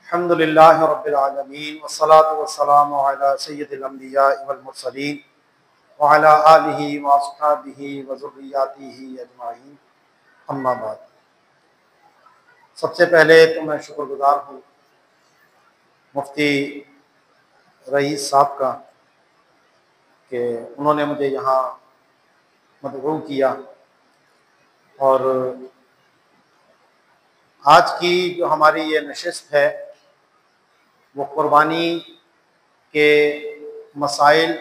अल्हम्दुलिल्लाहि रब्बिल आलमीन वस्सलातु वस्सलामु अला सय्यिदिल अंबिया वल मुरसलीन व अला आलिहि व अस्हाबिहि व ज़ुर्रिय्यातिहि अजमाइन, अम्मा बाद। सबसे पहले तो मैं शुक्रगुजार हूँ मुफ्ती रईस साहब का कि उन्होंने मुझे यहाँ मदऊ किया। और आज की जो हमारी ये नशिस्त है वो कुर्बानी के मसाइल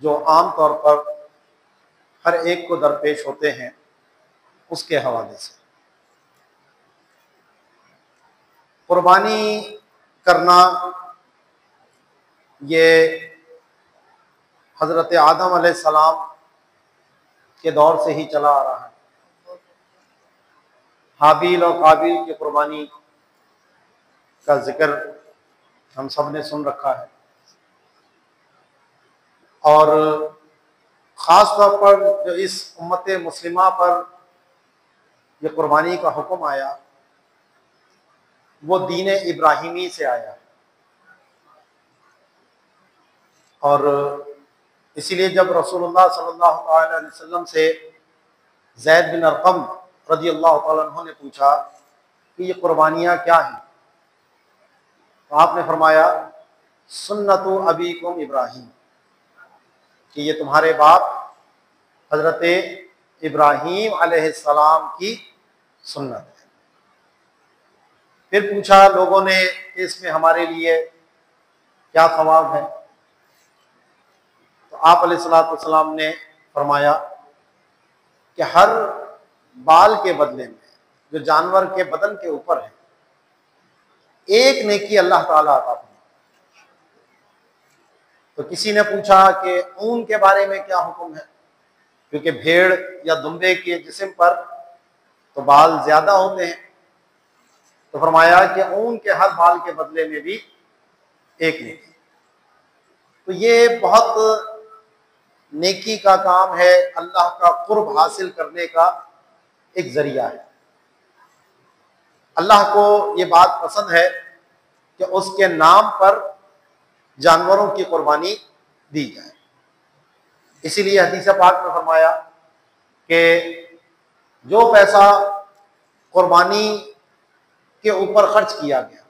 जो आम तौर पर हर एक को दरपेश होते हैं उसके हवाले से। कुर्बानी करना ये हज़रत आदम अलैहिस्सलाम के दौर से ही चला आ रहा है। हाबील और काबिल की कुर्बानी का जिक्र हम सब ने सुन रखा है। और ख़ास तौर पर जो इस उम्मत मुस्लिमा पर यह कुर्बानी का हुक्म आया वो दीन इब्राहिमी से आया। और इसीलिए जब रसूलुल्लाह सल्लल्लाहु अलैहि वसल्लम से ज़ैद बिन अरक़म रज़ियल्लाहु ताला अन्हु ने पूछा कि ये कुर्बानियाँ क्या हैं, तो आपने फरमाया सुन्नतु अबीकुम इब्राहीम, कि ये तुम्हारे बाप हज़रत इब्राहीम अलैहिस्सलाम की सुन्नत है। फिर पूछा लोगों ने कि इसमें हमारे लिए क्या सवाब है, तो आप अलैहिस्सलातु वस्सलाम ने फरमाया कि हर बाल के बदले में जो जानवर के बदन के ऊपर है एक नेकी अल्लाह ताला अता फरमाता। तो किसी ने पूछा कि ऊन के बारे में क्या हुक्म है, क्योंकि भेड़ या दुम्बे के जिस्म पर तो बाल ज्यादा होते हैं। तो फरमाया कि ऊन के हर बाल के बदले में भी एक नेकी। तो ये बहुत नेकी का काम है, अल्लाह का कुर्ब हासिल करने का एक जरिया है। अल्लाह को ये बात पसंद है कि उसके नाम पर जानवरों की कुर्बानी दी जाए। इसीलिए हदीस पाक में फरमाया कि जो पैसा कुर्बानी के ऊपर खर्च किया गया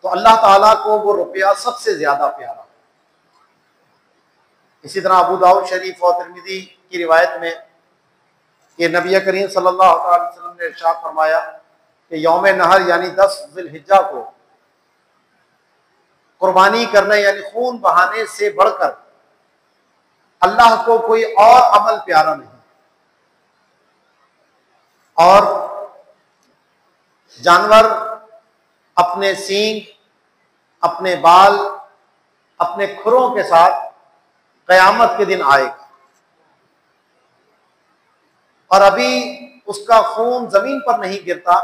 तो अल्लाह ताला को वो रुपया सबसे ज्यादा प्यारा। इसी तरह अबू दाऊद शरीफ और तिरमिज़ी की रिवायत में कि नबी करीम सल्लल्लाहु अलैहि वसल्लम ने इरशाद फरमाया कि यौम नहर यानी 10 ज़िलहिज्जा को कुर्बानी करने यानी खून बहाने से बढ़कर अल्लाह को कोई और अमल प्यारा नहीं। और जानवर अपने सींग, अपने बाल, अपने खुरों के साथ क़यामत के दिन आएगा और अभी उसका खून जमीन पर नहीं गिरता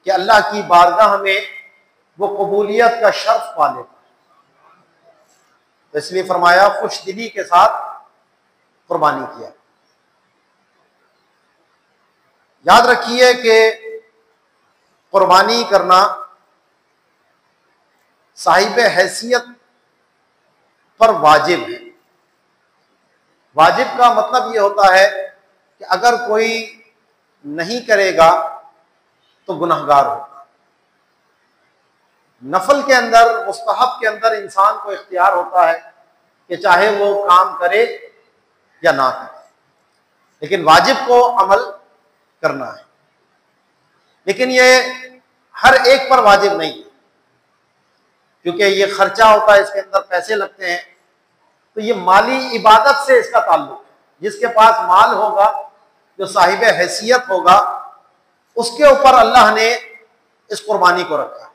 कि अल्लाह की बारगाह में वो कबूलियत का शर्फ पा लेता। तो इसलिए फरमाया खुश दिली के साथ कुर्बानी किया। याद रखिए कि कुर्बानी करना साहिब हैसियत पर वाजिब है। वाजिब का मतलब यह होता है कि अगर कोई नहीं करेगा तो गुनहगार होगा। नफल के अंदर, मुस्तहब के अंदर इंसान को इख्तियार होता है कि चाहे वो काम करे या ना करे, लेकिन वाजिब को अमल करना है। लेकिन ये हर एक पर वाजिब नहीं है, क्योंकि ये खर्चा होता है, इसके अंदर पैसे लगते हैं। तो ये माली इबादत से इसका ताल्लुक है। जिसके पास माल होगा, जो साहिब हैसियत होगा, उसके ऊपर अल्लाह ने इस कुर्बानी को रखा।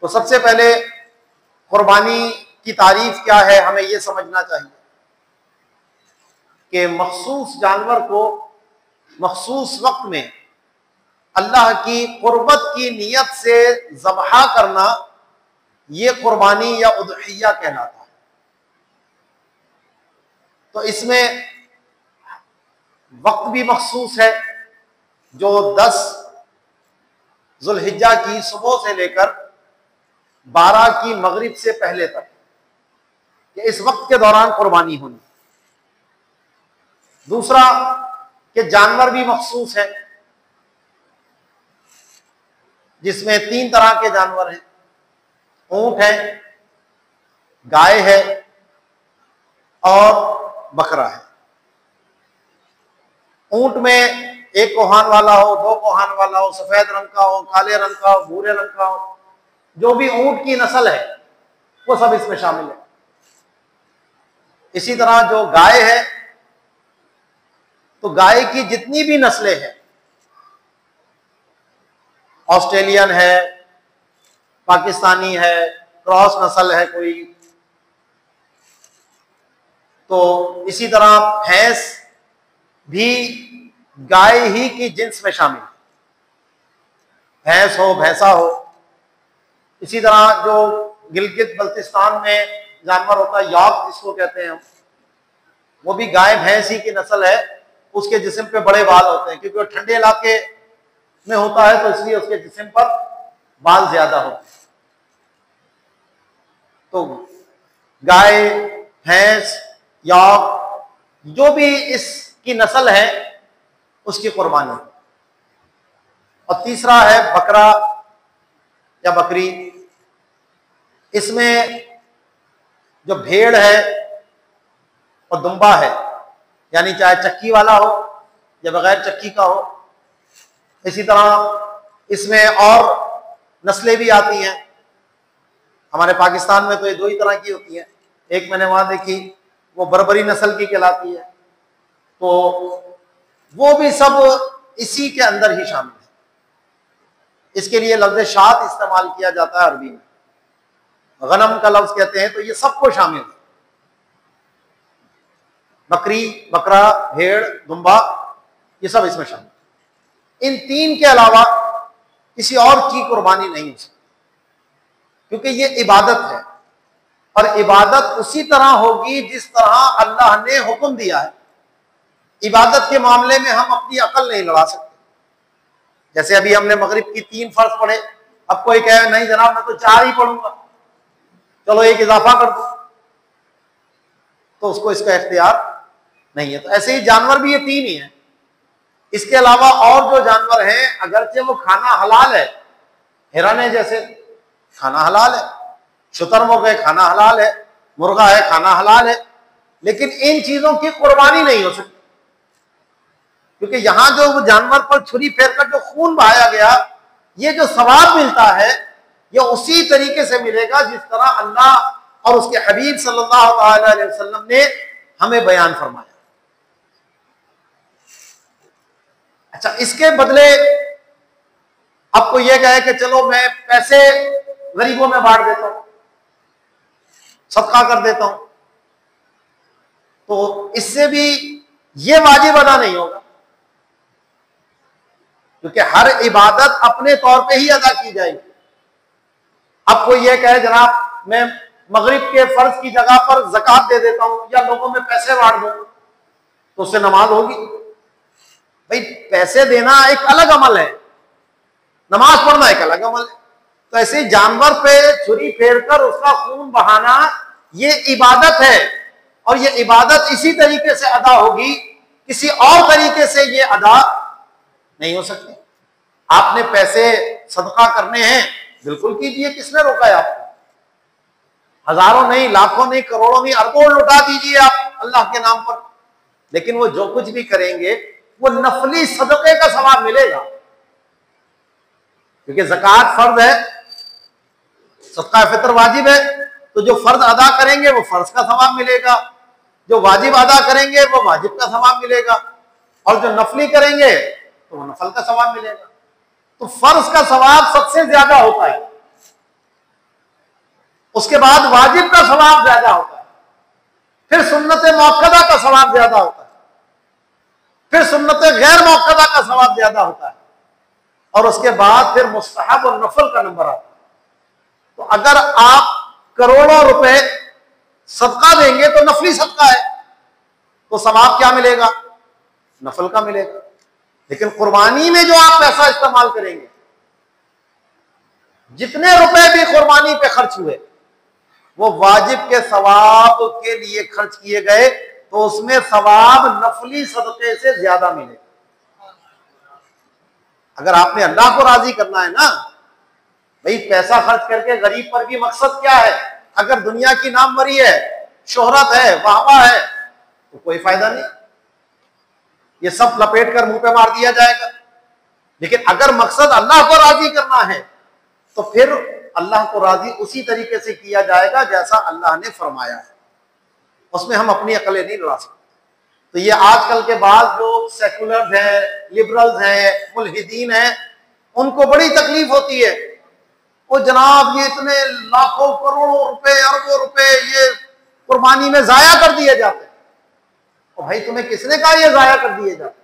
तो सबसे पहले कुर्बानी की तारीफ क्या है हमें यह समझना चाहिए कि मखसूस जानवर को मखसूस वक्त में अल्लाह की कुर्बत की नियत से ज़बहा करना यह कुर्बानी या उदहिया कहलाता है। तो इसमें वक्त भी मखसूस है, जो 10 जुल्हिज्जा की सुबह से लेकर 12 की मगरिब से पहले तक, इस वक्त के दौरान कुर्बानी होनी। दूसरा कि जानवर भी मखसूस है, जिसमें 3 तरह के जानवर हैं। ऊंट है, गाय है और बकरा है। ऊंट में एक कोहान वाला हो, 2 कोहान वाला हो, सफेद रंग का हो, काले रंग का हो, भूरे रंग का हो, जो भी ऊंट की नस्ल है वो सब इसमें शामिल है। इसी तरह जो गाय है, तो गाय की जितनी भी नस्लें हैं, ऑस्ट्रेलियन है, पाकिस्तानी है, क्रॉस नस्ल है कोई, तो इसी तरह भैंस भी गाय ही की जिन्स में शामिल, भैंस हो, भैंसा हो। इसी तरह जो गिलगित बल्तिस्तान में जानवर होता है, यॉर्क जिसको कहते हैं हम, वो भी गाय भैंस ही की नस्ल है। उसके जिस्म पे बड़े बाल होते हैं, क्योंकि वो ठंडे इलाके में होता है, तो इसलिए उसके जिस्म पर बाल ज्यादा होते हैं। तो गाय, भैंस, यॉर्क, जो भी इसकी नस्ल है उसकी कुर्बानी। और तीसरा है बकरा या बकरी। इसमें जो भेड़ है और दुम्बा है, यानी चाहे चक्की वाला हो या बगैर चक्की का हो। इसी तरह इसमें और नस्लें भी आती हैं। हमारे पाकिस्तान में तो ये 2 ही तरह की होती हैं। एक मैंने वहां देखी, वो बर्बरी नस्ल की कहलाती है, तो वो भी सब इसी के अंदर ही शामिल है। इसके लिए लफ्ज़ शात इस्तेमाल किया जाता है अरबी में, गनम का लफ्ज कहते हैं, तो ये सबको शामिल है। बकरी, बकरा, भेड़, दुम्बा, ये सब इसमें शामिल। इन 3 के अलावा किसी और की कुर्बानी नहीं हो सकती, क्योंकि ये इबादत है, और इबादत उसी तरह होगी जिस तरह अल्लाह ने हुक्म दिया है। इबादत के मामले में हम अपनी अकल नहीं लड़ा सकते। जैसे अभी हमने मगरिब की 3 फर्ज पढ़े, अब कोई कहे नहीं जनाब मैं तो 4 ही पढ़ूंगा, चलो 1 इजाफा कर दो, तो उसको इसका इख्तियार नहीं है। तो ऐसे ही जानवर भी ये 3 ही हैं। इसके अलावा और जो जानवर हैं, अगरचे वो खाना हलाल है, हिरन है जैसे, खाना हलाल है, शुतुरमुर्ग है, खाना हलाल है, मुर्गा है, खाना हलाल है, लेकिन इन चीजों की कुर्बानी नहीं हो सकती, क्योंकि यहां जो जानवर पर छुरी फेरकर जो खून बहाया गया, ये जो सवाब मिलता है ये उसी तरीके से मिलेगा जिस तरह अल्लाह और उसके हबीब सल्लल्लाहु अलैहि वसल्लम ने हमें बयान फरमाया। अच्छा, इसके बदले अब कोई ये कहे कि चलो मैं पैसे गरीबों में बांट देता हूं, सदका कर देता हूं, तो इससे भी ये वाजिब अदा नहीं होगा, क्योंकि हर इबादत अपने तौर पे ही अदा की जाएगी। अब कोई ये कहे जनाब मैं मगरिब के फर्ज की जगह पर ज़कात दे देता हूं या लोगों में पैसे बांट दूं, तो उससे नमाज होगी? भाई पैसे देना एक अलग अमल है, नमाज पढ़ना एक अलग अमल है। तो ऐसे जानवर पे छुरी फेरकर उसका खून बहाना ये इबादत है, और ये इबादत इसी तरीके से अदा होगी, किसी और तरीके से ये अदा नहीं हो सकती। आपने पैसे सदका करने हैं, बिल्कुल कीजिए, किसने रोका है आपको? हजारों नहीं, लाखों नहीं, करोड़ों नहीं, अरबों लुटा दीजिए आप अल्लाह के नाम पर, लेकिन वो जो कुछ भी करेंगे वो नफली सदक़े का सवाब मिलेगा, क्योंकि ज़कात फर्ज है, सदका फितर वाजिब है, तो जो फर्ज अदा करेंगे वो फर्ज का सवाब मिलेगा, जो वाजिब अदा करेंगे वो वाजिब का सवाब मिलेगा, और जो नफली करेंगे तो वो नफल का सवाब मिलेगा। तो फर्ज का सवाब सबसे ज्यादा होता है, उसके बाद वाजिब का सवाब ज्यादा होता है, फिर सुन्नत मुअक्कदा का सवाब ज्यादा होता है, फिर सुन्नत गैर मुअक्कदा का सवाब ज्यादा होता है, और उसके बाद फिर मुस्तहब और नफल का नंबर आता है। तो अगर आप करोड़ों रुपए सदका देंगे तो नफली सदका है, तो सवाब क्या मिलेगा? नफल का मिलेगा। लेकिन कुर्बानी में जो आप पैसा इस्तेमाल करेंगे जितने रुपए भी कुर्बानी पे खर्च हुए वो वाजिब के सवाब के लिए खर्च किए गए, तो उसमें सवाब नफली सदक़े से ज्यादा मिले। अगर आपने अल्लाह को राजी करना है ना भाई, पैसा खर्च करके गरीब पर भी मकसद क्या है? अगर दुनिया की नामवरी है, शोहरत है, वाहवाह है, तो कोई फायदा नहीं, ये सब लपेट कर मुंह पे मार दिया जाएगा। लेकिन अगर मकसद अल्लाह को राजी करना है तो फिर अल्लाह को राजी उसी तरीके से किया जाएगा जैसा अल्लाह ने फरमाया है, उसमें हम अपनी अकलें नहीं लड़ा सकते। तो ये आजकल के बाद जो सेकुलर्स हैं, लिबरल्स हैं, मुल्हिदीन हैं, उनको बड़ी तकलीफ होती है। वो जनाब ये इतने लाखों करोड़ों रुपए, अरबों रुपए ये कुर्बानी में जाया कर दिए जाते हैं। और भाई तुम्हें किसने कहा ये जाया कर दिए जाते?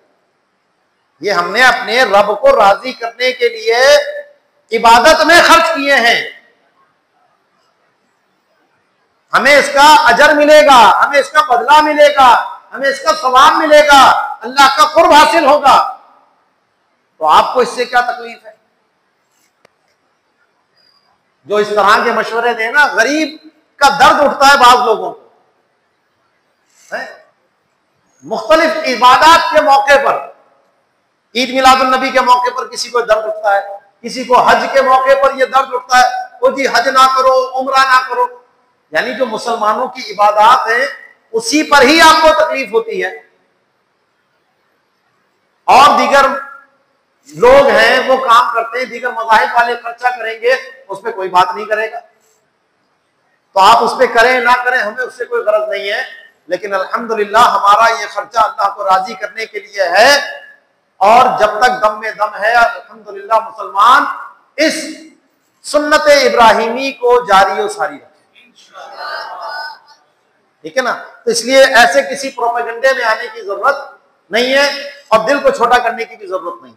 ये हमने अपने रब को राजी करने के लिए इबादत में खर्च किए हैं, हमें इसका अजर मिलेगा, हमें इसका बदला मिलेगा, हमें इसका सवाब मिलेगा, अल्लाह का कुर्ब हासिल होगा। तो आपको इससे क्या तकलीफ है? जो इस तरह के मशवरे देना, गरीब का दर्द उठता है बाज लोगों को। मुख्तलिफ इबादत के मौके पर, ईद मिलादुन नबी के मौके पर किसी को दर्द उठता है, किसी को हज के मौके पर यह दर्द उठता है, वो जी हज ना करो, उम्रा ना करो। यानी जो मुसलमानों की इबादत है उसी पर ही आपको तकलीफ होती है, और दीगर लोग हैं वो काम करते हैं, दीगर मज़ाहिब वाले खर्चा करेंगे, उस पर कोई बात नहीं करेगा। तो आप उस पर करें ना करें, हमें उससे कोई गरज नहीं है। लेकिन अल्हम्दुलिल्लाह हमारा ये खर्चा अल्लाह को राजी करने के लिए है, और जब तक दम में दम है अल्हम्दुलिल्लाह मुसलमान इस सुन्नत इब्राहिमी को जारी और सारी रखें, ठीक है ना। तो इसलिए ऐसे किसी प्रोपेगेंडे में आने की जरूरत नहीं है, और दिल को छोटा करने की भी जरूरत नहीं।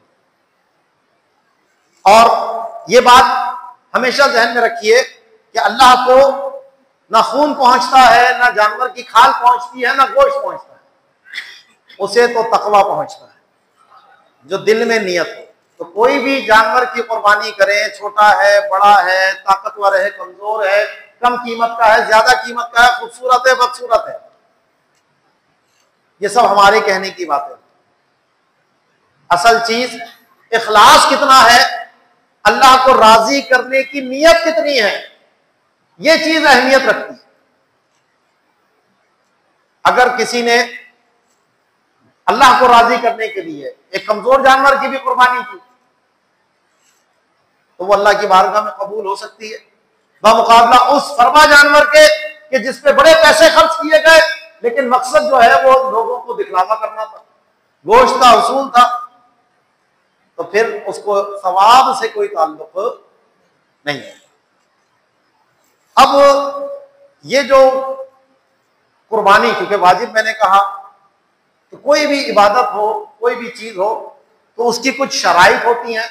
और ये बात हमेशा जहन में रखिए कि अल्लाह को ना खून पहुंचता है, ना जानवर की खाल पहुंचती है, ना गोश्त पहुंचता है, उसे तो तकवा पहुंचता है जो दिल में नियत हो। तो कोई भी जानवर की कुर्बानी करें, छोटा है, बड़ा है, ताकतवर है, कमजोर है, कम कीमत का है, ज्यादा कीमत का है, खूबसूरत है, बदसूरत है, ये सब हमारे कहने की बातें। असल चीज इखलास कितना है, अल्लाह को राजी करने की नीयत कितनी है, ये चीज अहमियत रखती है। अगर किसी ने अल्लाह को राजी करने के लिए एक कमजोर जानवर की भी कुर्बानी की, तो वो अल्लाह की बारगाह में कबूल हो सकती है, बमुकाबला उस फरमा जानवर के कि जिस पे बड़े पैसे खर्च किए गए, लेकिन मकसद जो है वो लोगों को दिखलावा करना था, गोश्त का उसूल था, तो फिर उसको सवाब से कोई ताल्लुक नहीं है। अब ये जो कुर्बानी, क्योंकि वाजिब मैंने कहा, तो कोई भी इबादत हो, कोई भी चीज हो, तो उसकी कुछ शराइत होती हैं,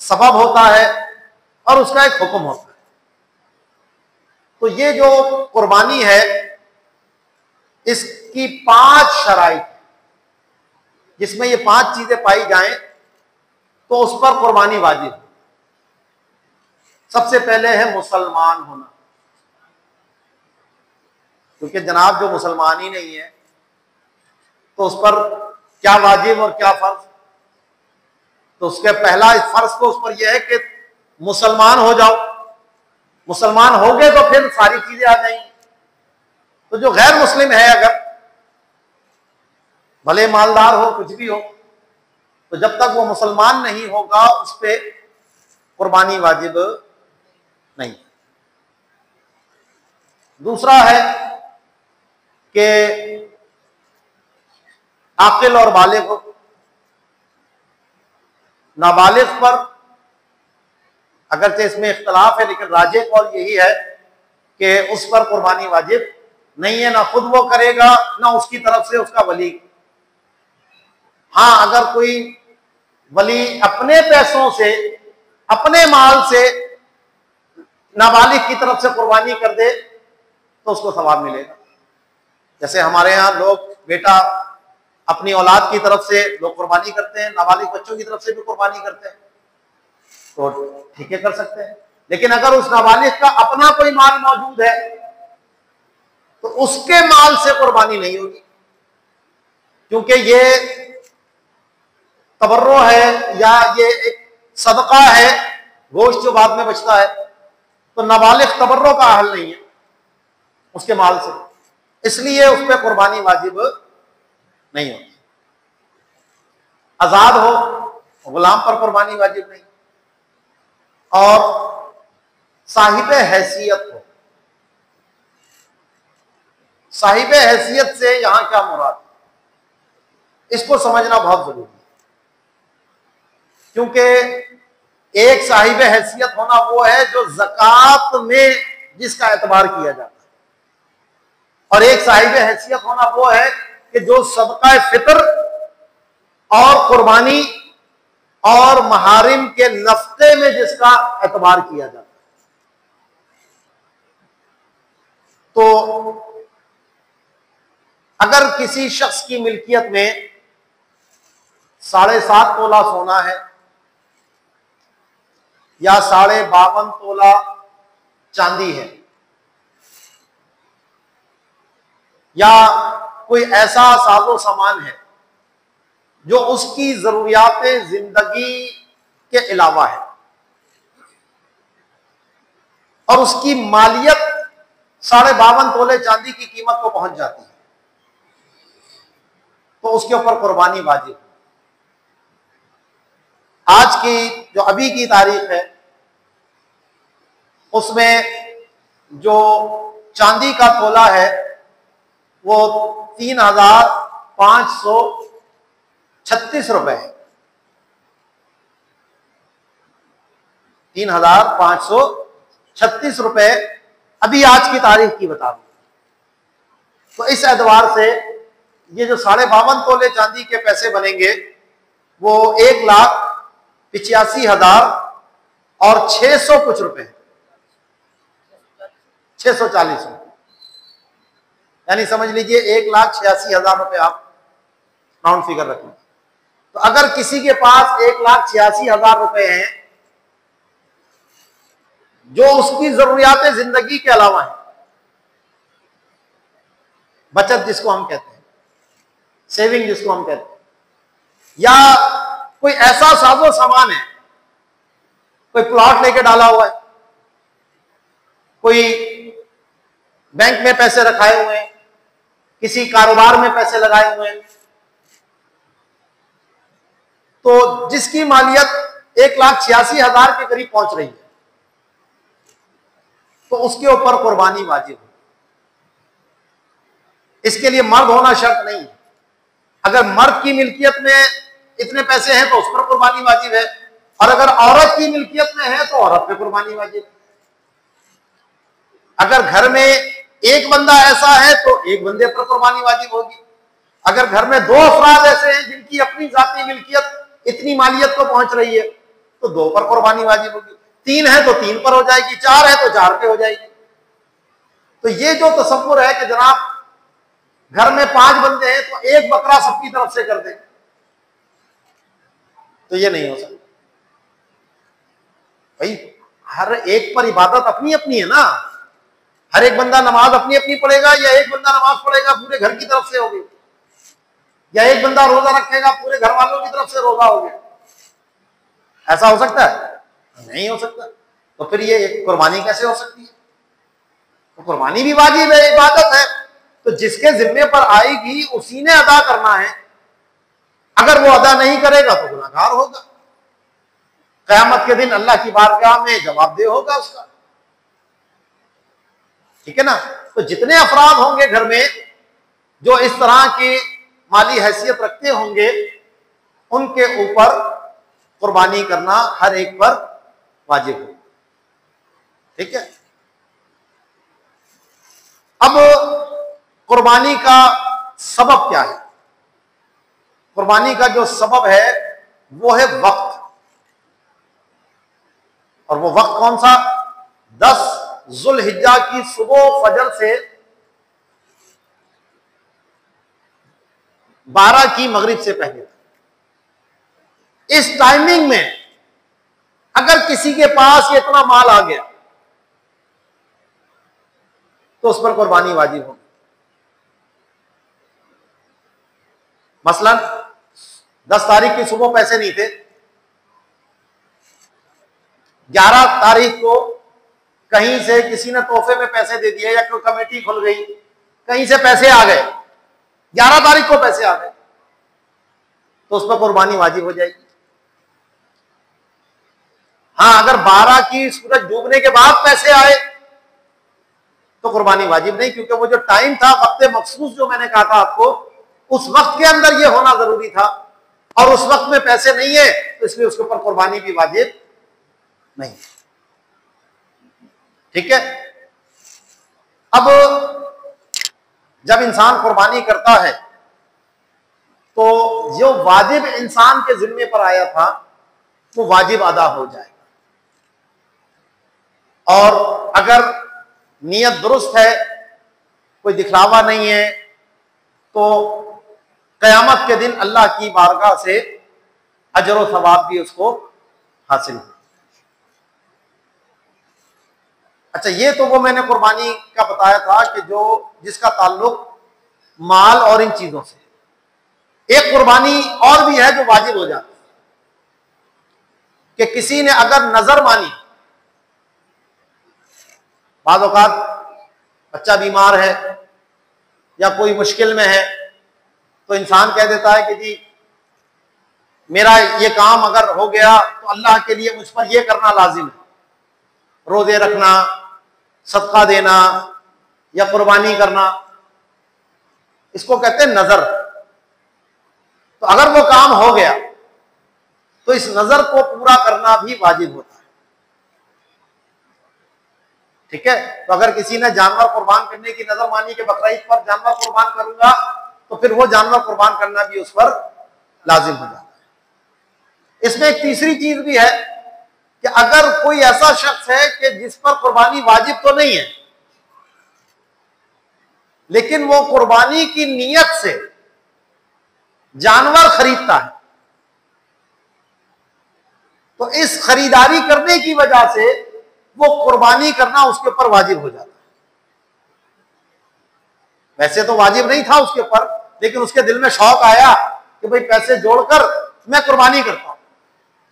सबब होता है, और उसका एक हुक्म होता है। तो ये जो कुर्बानी है इसकी 5 शराइत, जिसमें ये 5 चीजें पाई जाएं तो उस पर कुर्बानी वाजिब है। सबसे पहले है मुसलमान होना, क्योंकि जनाब जो मुसलमान ही नहीं है तो उस पर क्या वाजिब और क्या फर्ज। तो उसके पहला फर्ज तो उस पर यह है कि मुसलमान हो जाओ, मुसलमान हो गए तो फिर सारी चीजें आ जाएंगी। तो जो गैर मुस्लिम है, अगर भले मालदार हो, कुछ भी हो, तो जब तक वो मुसलमान नहीं होगा उस पर कुर्बानी वाजिब नहीं। दूसरा है कि आकिल और बालिग हो। नाबालिग पर अगरचे इसमें इख्तलाफ है, लेकिन राजिह कौल यही है कि उस पर कुर्बानी वाजिब नहीं है, ना खुद वो करेगा ना उसकी तरफ से उसका वली। हाँ, अगर कोई वली अपने पैसों से, अपने माल से नाबालिग की तरफ से कुर्बानी कर दे तो उसको सवाब मिलेगा। जैसे हमारे यहाँ लोग बेटा अपनी औलाद की तरफ से लोग कुर्बानी करते हैं, नाबालिग बच्चों की तरफ से भी कुर्बानी करते हैं। तो ठीक है, कर सकते हैं। लेकिन अगर उस नाबालिग का अपना कोई माल मौजूद है तो उसके माल से कुर्बानी नहीं होगी, क्योंकि ये तबर्रो है या ये एक सदका है, गोश्त जो बाद में बचता है, तो नाबालिग तबर्रो का अहल नहीं है उसके माल से, इसलिए उस पर कुर्बानी वाजिब नहीं होती। आजाद हो, गुलाम पर कुर्बानी वाजिब नहीं, और साहिब हैसियत हो। साहिब हैसियत से यहां क्या मुराद, इसको समझना बहुत जरूरी है, क्योंकि एक साहिब हैसियत होना वो है जो ज़कात में जिसका एतबार किया जाता है, और एक साहिब हैसियत होना वो है कि जो सदका फितर और कुर्बानी और महारिम के नफ्ते में जिसका एतबार किया जाता है। तो अगर किसी शख्स की मिल्कियत में 7.5 तोला सोना है या 52.5 तोला चांदी है, या कोई ऐसा साजो सामान है जो उसकी जरूरियात जिंदगी के अलावा है और उसकी मालियत 52.5 तोले चांदी की कीमत को पहुंच जाती है, तो उसके ऊपर कुर्बानी वाजिब है। आज की जो अभी की तारीख है उसमें जो चांदी का तोला है वो 3,536 रुपए है। 3,536 रुपए अभी आज की तारीख की बता दूं। तो इस एतबार से ये जो 52.5 तोले चांदी के पैसे बनेंगे वो 1,85,000 और 600 कुछ रुपए, 640 रुपए, यानी समझ लीजिए 1,86,000 रुपए आप राउंड फिगर रखें। तो अगर किसी के पास 1,86,000 रुपए हैं जो उसकी जरूरियात जिंदगी के अलावा है, बचत जिसको हम कहते हैं, सेविंग जिसको हम कहते हैं, या कोई ऐसा साजो सामान है, कोई प्लॉट लेके डाला हुआ है, कोई बैंक में पैसे रखाए हुए हैं, किसी कारोबार में पैसे लगाए हुए हैं, तो जिसकी मालियत 1,86,000 के करीब पहुंच रही है, तो उसके ऊपर कुर्बानी वाजिब है। इसके लिए मर्द होना शर्त नहीं है। अगर मर्द की मिल्कियत में इतने पैसे हैं तो उस पर कुर्बानी वाजिब है, और अगर औरत की मिल्कियत में है तो औरत पे कुर्बानी वाजिब है। अगर घर में एक बंदा ऐसा है तो एक बंदे पर कुर्बानी वाजिब होगी। अगर घर में 2 अफराद ऐसे हैं जिनकी अपनी जाती मिल्कियत इतनी मालियत को पहुंच रही है तो 2 पर कुर्बानी वाजिब होगी। 3 है तो 3 पर हो जाएगी, 4 है तो 4 पे हो जाएगी। तो ये जो तसव्वुर है कि जनाब घर में 5 बंदे हैं तो एक बकरा सबकी तरफ से कर दें, तो ये नहीं हो सकता भाई। हर एक पर इबादत अपनी अपनी है ना। हर एक बंदा नमाज अपनी अपनी पढ़ेगा, या एक बंदा नमाज पढ़ेगा पूरे घर की तरफ से होगी, या एक बंदा रोजा रखेगा पूरे घर वालों की तरफ से रोजा हो गया। ऐसा हो सकता है? नहीं हो सकता। तो फिर ये कुर्बानी कैसे हो सकती है? तो कुर्बानी भी वाजिब है, इबादत है, तो जिसके जिम्मे पर आएगी उसी ने अदा करना है। अगर वो अदा नहीं करेगा तो गुनाहगार होगा, क़यामत के दिन अल्लाह की बारगाह में जवाबदेह होगा उसका। ठीक है ना। तो जितने अफराद होंगे घर में जो इस तरह की माली हैसियत रखते होंगे उनके ऊपर कुर्बानी करना हर एक पर वाजिब हो। ठीक है। अब कुर्बानी का सबब क्या है? कुर्बानी का जो सबब है वो है वक्त। और वो वक्त कौन सा? 10 जुल्हिज्जा की सुबह फजर से 12 की मगरिब से पहले। इस टाइमिंग में अगर किसी के पास ये इतना माल आ गया तो उस पर कुर्बानी वाजिब होगी। मसलन 10 तारीख की सुबह पैसे नहीं थे, 11 तारीख को कहीं से किसी ने तोहफे में पैसे दे दिए या कोई कमेटी खुल गई, कहीं से पैसे आ गए, 11 तारीख को पैसे आ गए, तो उस पर कुर्बानी वाजिब हो जाएगी। हाँ, अगर 12 की सूरज डूबने के बाद पैसे आए तो कुर्बानी वाजिब नहीं, क्योंकि वो जो टाइम था, वक्त मखसूस जो मैंने कहा था आपको, उस वक्त के अंदर ये होना जरूरी था, और उस वक्त में पैसे नहीं है तो इसलिए उसके ऊपर कुर्बानी भी वाजिब नहीं। ठीक है। अब जब इंसान कुर्बानी करता है तो जो वाजिब इंसान के जिम्मे पर आया था वो वाजिब अदा हो जाएगा, और अगर नीयत दुरुस्त है, कोई दिखलावा नहीं है, तो क़यामत के दिन अल्लाह की बारगाह से अजर और सवाब भी उसको हासिल हो। अच्छा, ये तो वो मैंने कुर्बानी का बताया था कि जो जिसका ताल्लुक माल और इन चीजों से। एक कुर्बानी और भी है जो वाजिब हो जाती है कि किसी ने अगर नजर मानी, बाद औकात बच्चा बीमार है या कोई मुश्किल में है, तो इंसान कह देता है कि जी मेरा ये काम अगर हो गया तो अल्लाह के लिए मुझ पर ये करना लाजिम है, रोजे रखना, सदका देना या कुर्बानी करना, इसको कहते हैं नजर। तो अगर वो काम हो गया तो इस नजर को पूरा करना भी वाजिब होता है। ठीक है। तो अगर किसी ने जानवर कुर्बान करने की नजर मानी कि बकरा ईद पर जानवर कुर्बान करूंगा, तो फिर वो जानवर कुर्बान करना भी उस पर लाजिम हो जाता है। इसमें एक तीसरी चीज भी है कि अगर कोई ऐसा शख्स है कि जिस पर कुर्बानी वाजिब तो नहीं है, लेकिन वो कुर्बानी की नीयत से जानवर खरीदता है, तो इस खरीदारी करने की वजह से वो कुर्बानी करना उसके ऊपर वाजिब हो जाता है। वैसे तो वाजिब नहीं था उसके ऊपर, लेकिन उसके दिल में शौक आया कि भाई पैसे जोड़कर मैं कुर्बानी करता हूं,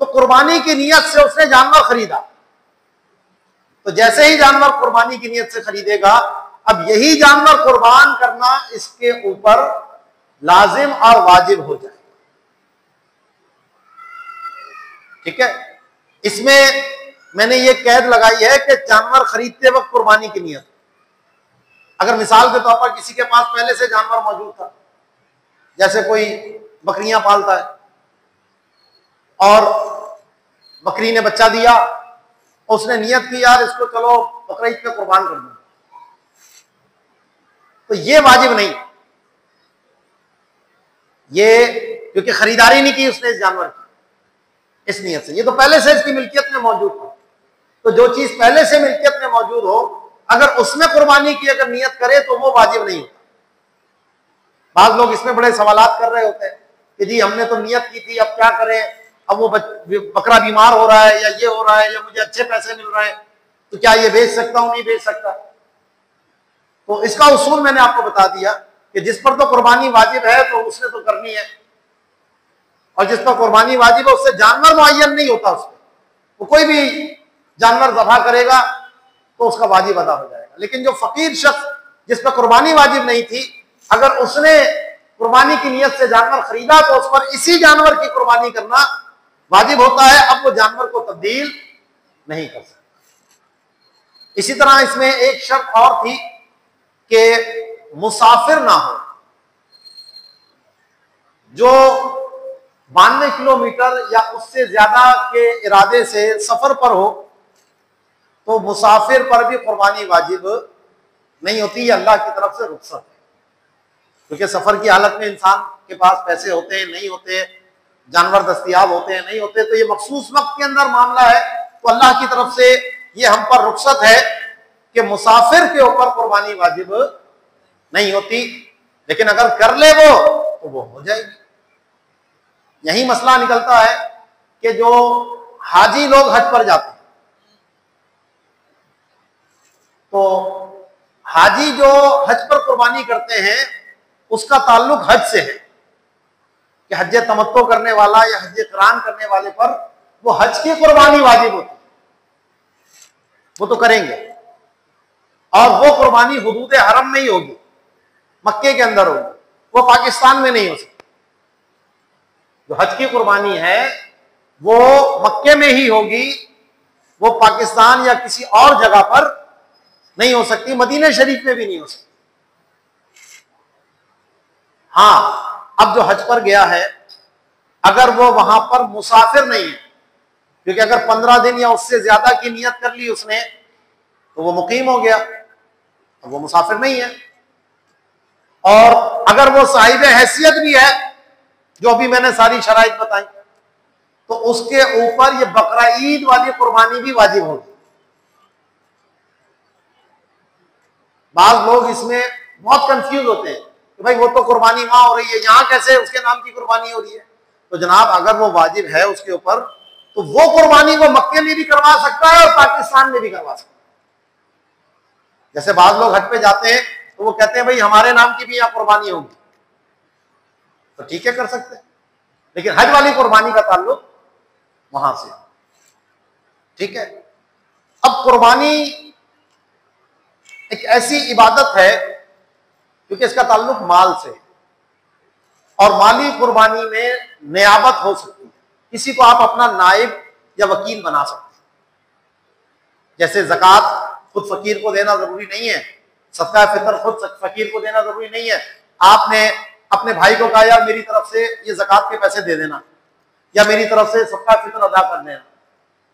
तो कुर्बानी की नीयत से उसने जानवर खरीदा। तो जैसे ही जानवर कुर्बानी की नीयत से खरीदेगा, अब यही जानवर कुर्बान करना इसके ऊपर लाजिम और वाजिब हो जाएगा। ठीक है। इसमें मैंने ये कैद लगाई है कि जानवर खरीदते वक्त कुर्बानी की नीयत। अगर मिसाल के तौर पर किसी के पास पहले से जानवर मौजूद था, जैसे कोई बकरियां पालता है और बकरी ने बच्चा दिया, उसने नियत की यार इसको चलो बकरा ईद पे कुर्बान कर दूं, तो ये वाजिब नहीं, ये क्योंकि खरीदारी नहीं की उसने इस जानवर की इस नियत से, ये तो पहले से इसकी मिल्कियत में मौजूद था। तो जो चीज पहले से मिल्कियत में मौजूद हो, अगर उसमें कुर्बानी की अगर नियत करे तो वो वाजिब नहीं होता। बाद लोग इसमें बड़े सवालात कर रहे होते हैं कि जी हमने तो नियत की थी, अब क्या करें, अब वो बकरा बीमार हो रहा है या ये हो रहा है या मुझे अच्छे पैसे मिल रहे हैं, तो क्या ये बेच सकता हूं, नहीं बेच सकता। तो इसका उसूल मैंने आपको बता दिया कि जिस पर तो कुर्बानी वाजिब है तो उसने तो करनी है, और जिस पर कुर्बानी वाजिब है उससे जानवर मुअय्यन नहीं होता, उसमें वो कोई भी जानवर ज़बह करेगा तो उसका वाजिब अदा हो जाएगा। लेकिन जो फकीर शख्स जिस पर कुर्बानी वाजिब नहीं थी, अगर उसने कुर्बानी की नियत से जानवर खरीदा तो उस पर इसी जानवर की कुर्बानी करना वाजिब होता है। अब वो जानवर को तब्दील नहीं कर सकता। इसी तरह इसमें एक शर्त और थी कि मुसाफिर ना हो, जो 92 किलोमीटर या उससे ज्यादा के इरादे से सफर पर हो, तो मुसाफिर पर भी कुर्बानी वाजिब नहीं होती, अल्लाह की तरफ से रुख्सत है। क्योंकि सफर की हालत में इंसान के पास पैसे होते हैं, नहीं होते, जानवर दस्तयाब होते हैं, नहीं होते, तो ये मखसूस वक्त के अंदर मामला है, तो अल्लाह की तरफ से ये हम पर रुख्सत है कि मुसाफिर के ऊपर कुर्बानी वाजिब नहीं होती, लेकिन अगर कर ले वो तो वो हो जाएगी। यही मसला निकलता है कि जो हाजी लोग हज पर जाते हैं, तो हाजी जो हज पर कुर्बानी करते हैं उसका ताल्लुक हज से है कि हज तमत्तो करने वाला या हज क़रान करने वाले पर वो हज की कुर्बानी वाजिब होती है, वो तो करेंगे। और वो कुर्बानी हुदूद हरम में ही होगी, मक्के के अंदर होगी, वो पाकिस्तान में नहीं हो सकती। जो हज की कुर्बानी है वो मक्के में ही होगी, वो पाकिस्तान या किसी और जगह पर नहीं हो सकती, मदीना शरीफ में भी नहीं हो सकती। हाँ, अब जो हज पर गया है अगर वो वहां पर मुसाफिर नहीं है, क्योंकि अगर 15 दिन या उससे ज्यादा की नियत कर ली उसने तो वो मुकीम हो गया, अब वो मुसाफिर नहीं है। और अगर वो साहिब हैसियत भी है, जो अभी मैंने सारी शराइत बताई, तो उसके ऊपर ये बकरा ईद वाली कुर्बानी भी वाजिब होगी। बाज लोग इसमें बहुत कंफ्यूज होते हैं कि भाई वो तो कुर्बानी वहां हो रही है, यहां कैसे उसके नाम की कुर्बानी हो रही है। तो जनाब अगर वो वाजिब है उसके ऊपर, तो वो कुर्बानी वो मक्के में भी करवा सकता है और पाकिस्तान में भी करवा सकता है। जैसे बाज लोग हज पे जाते हैं तो वो कहते हैं भाई हमारे नाम की भी यहां कुर्बानी होगी, तो ठीक है कर सकते हैं, लेकिन हज वाली कुर्बानी का ताल्लुक वहां से, ठीक है। अब कुर्बानी एक ऐसी इबादत है क्योंकि इसका ताल्लुक माल से, और माली कुर्बानी में नियाबत हो सकती है, किसी को आप अपना नाइब या वकील बना सकते हैं। जैसे ज़कात खुद फकीर को देना जरूरी नहीं है, सदका फितर खुद फकीर को देना जरूरी नहीं है। आपने अपने भाई को कहा यार मेरी तरफ से ये ज़कात के पैसे दे देना, या मेरी तरफ से सदका फितर अदा कर देना,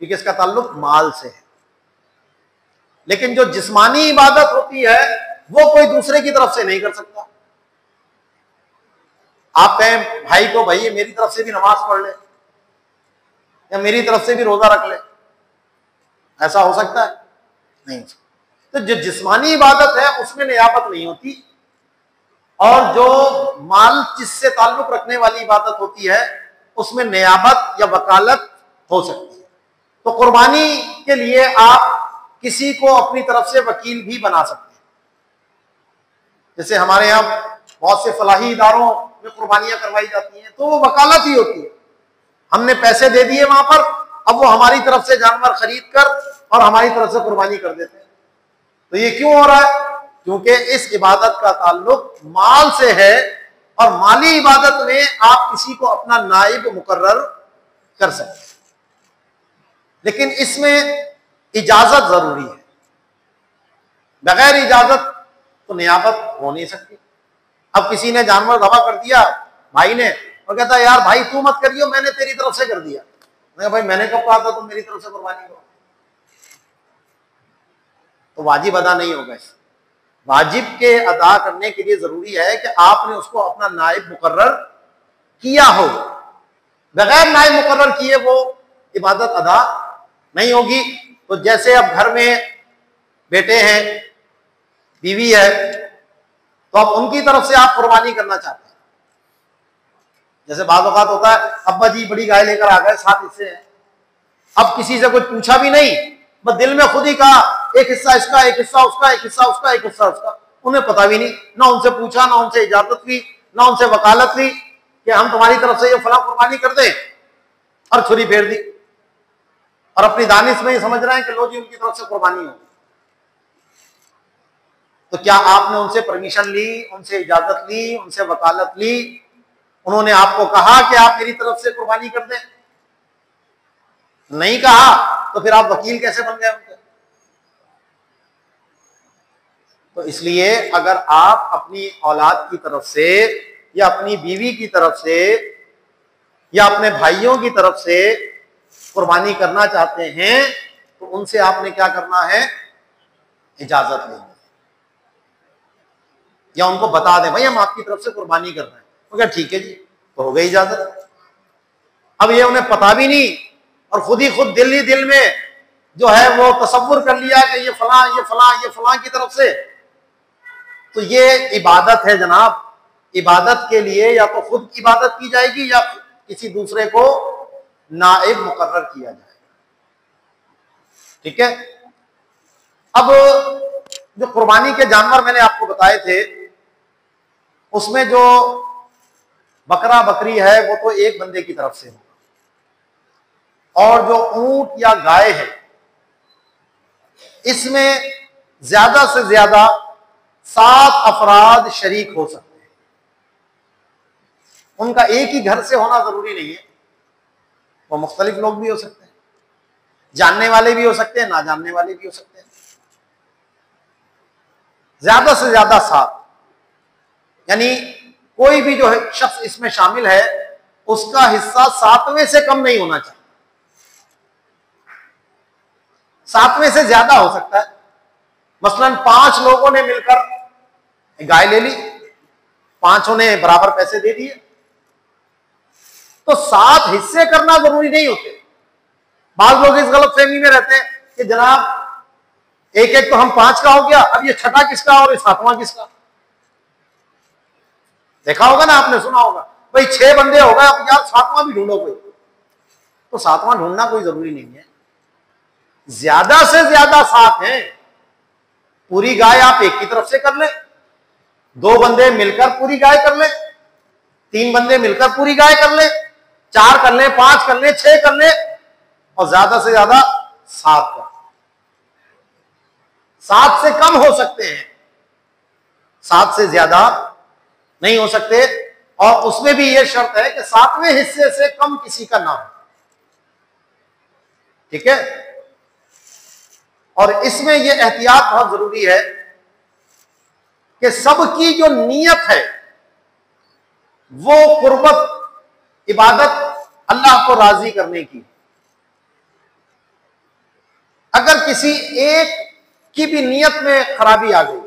क्योंकि इसका ताल्लुक माल से है। लेकिन जो जिस्मानी इबादत होती है वो कोई दूसरे की तरफ से नहीं कर सकता। आप कहें भाई को भाई मेरी तरफ से भी नमाज पढ़ ले या मेरी तरफ से भी रोजा रख ले, ऐसा हो सकता है? नहीं। तो जो जिस्मानी इबादत है उसमें नियाबत नहीं होती, और जो माल जिससे ताल्लुक रखने वाली इबादत होती है उसमें नियाबत या वकालत हो सकती है। तो कुर्बानी के लिए आप किसी को अपनी तरफ से वकील भी बना सकते हैं। जैसे हमारे यहाँ बहुत से फलाही इदारों में कुर्बानियां करवाई जाती हैं, तो वो वकालत ही होती है। हमने पैसे दे दिए वहां पर, अब वो हमारी तरफ से जानवर खरीद कर और हमारी तरफ से कुर्बानी कर देते हैं। तो ये क्यों हो रहा है? क्योंकि इस इबादत का ताल्लुक माल से है, और माली इबादत में आप किसी को अपना नाइब मुकर्रर कर सकते हैं, लेकिन इसमें इजाजत जरूरी है। बगैर इजाजत तो नियाबत हो नहीं सकती। अब किसी ने जानवर दबा कर दिया भाई ने, और कहता है यार भाई तू मत करियो, मैंने तेरी तरफ से कर दिया। मैं भाई मैंने कब कहा था तुम मेरी तरफ से कुर्बानी करो? तो वाजिब अदा नहीं होगा। इस वाजिब के अदा करने के लिए जरूरी है कि आपने उसको अपना नाइब मुकर्रर किया हो। बगैर नाइब मुकर्रर किए वो इबादत अदा नहीं होगी। तो जैसे अब घर में बेटे हैं, बीवी है, तो अब उनकी तरफ से आप कुर्बानी करना चाहते हैं। जैसे बाज़ औक़ात होता है अब्बा जी बड़ी गाय लेकर आ गए, 7 हिस्से हैं, अब किसी से कुछ पूछा भी नहीं, बस दिल में खुद ही कहा एक हिस्सा इसका, एक हिस्सा उसका, एक हिस्सा उसका, एक हिस्सा उसका। उन्हें पता भी नहीं, ना उनसे पूछा, ना उनसे इजाजत ली, ना उनसे वकालत ली कि हम तुम्हारी तरफ से ये फला कुर्बानी कर दें, और छुरी फेर दी, और अपनी दानिश में ये समझ रहे हैं कि लो जी उनकी तरफ से कुर्बानी हो। तो क्या आपने उनसे परमिशन ली, उनसे इजाजत ली, उनसे वकालत ली? उन्होंने आपको कहा कि आप मेरी तरफ से कुर्बानी कर दें? नहीं कहा, तो फिर आप वकील कैसे बन गए उनके? तो इसलिए अगर आप अपनी औलाद की तरफ से या अपनी बीवी की तरफ से या अपने भाइयों की तरफ से कुर्बानी करना चाहते हैं, तो उनसे आपने क्या करना है? इजाजत लेनी, या उनको बता दें भाई हम आपकी तरफ से कुर्बानी कर रहे हैं, तो क्या ठीक है जी, तो हो गई इजाजत। अब ये उन्हें पता भी नहीं, और खुद ही खुद दिल ही दिल में जो है वो तसव्वुर कर लिया कि ये फलां ये फलां ये फलां की तरफ से, तो ये इबादत है जनाब। इबादत के लिए या तो खुद इबादत की जाएगी या किसी दूसरे को नाइब मुकर्रर किया जाएगा। ठीक है। अब जो कुर्बानी के जानवर मैंने आपको बताए थे, उसमें जो बकरा बकरी है वो तो एक बंदे की तरफ से होगा, और जो ऊंट या गाय है इसमें ज्यादा से ज्यादा 7 अफराद शरीक हो सकते हैं। उनका एक ही घर से होना जरूरी नहीं है, वो मुख्तलिफ लोग भी हो सकते हैं, जानने वाले भी हो सकते हैं, ना जानने वाले भी हो सकते हैं। ज्यादा से ज्यादा 7, यानी कोई भी जो शख्स इसमें शामिल है उसका हिस्सा 7वें से कम नहीं होना चाहिए। 7वें से ज्यादा हो सकता है। मसलन 5 लोगों ने मिलकर गाय ले ली, 5 ने बराबर पैसे दे दिए, तो 7 हिस्से करना जरूरी नहीं होते। बाज लोग इस गलतफहमी में रहते हैं कि जनाब एक एक तो हम 5 का हो गया, अब ये छठा किसका और 7वां किसका। देखा होगा ना, आपने सुना होगा, भाई 6 बंदे हो गए, अब यार 7वां भी ढूंढो कोई, तो 7वां ढूंढना कोई जरूरी नहीं है। ज्यादा से ज्यादा 7 हैं। पूरी गाय आप एक की तरफ से कर ले, 2 बंदे मिलकर पूरी गाय कर ले, 3 बंदे मिलकर पूरी गाय कर ले, 4 कर ले, 5 कर ले, 6 कर ले, और ज्यादा से ज्यादा 7 कर। 7 से कम हो सकते हैं, 7 से ज्यादा नहीं हो सकते, और उसमें भी यह शर्त है कि 7वें हिस्से से कम किसी का ना हो। ठीक है। और इसमें यह एहतियात बहुत जरूरी है कि सबकी जो नीयत है वो कुर्बत, इबादत अल्लाह को राजी करने की। अगर किसी एक की भी नीयत में खराबी आ गई,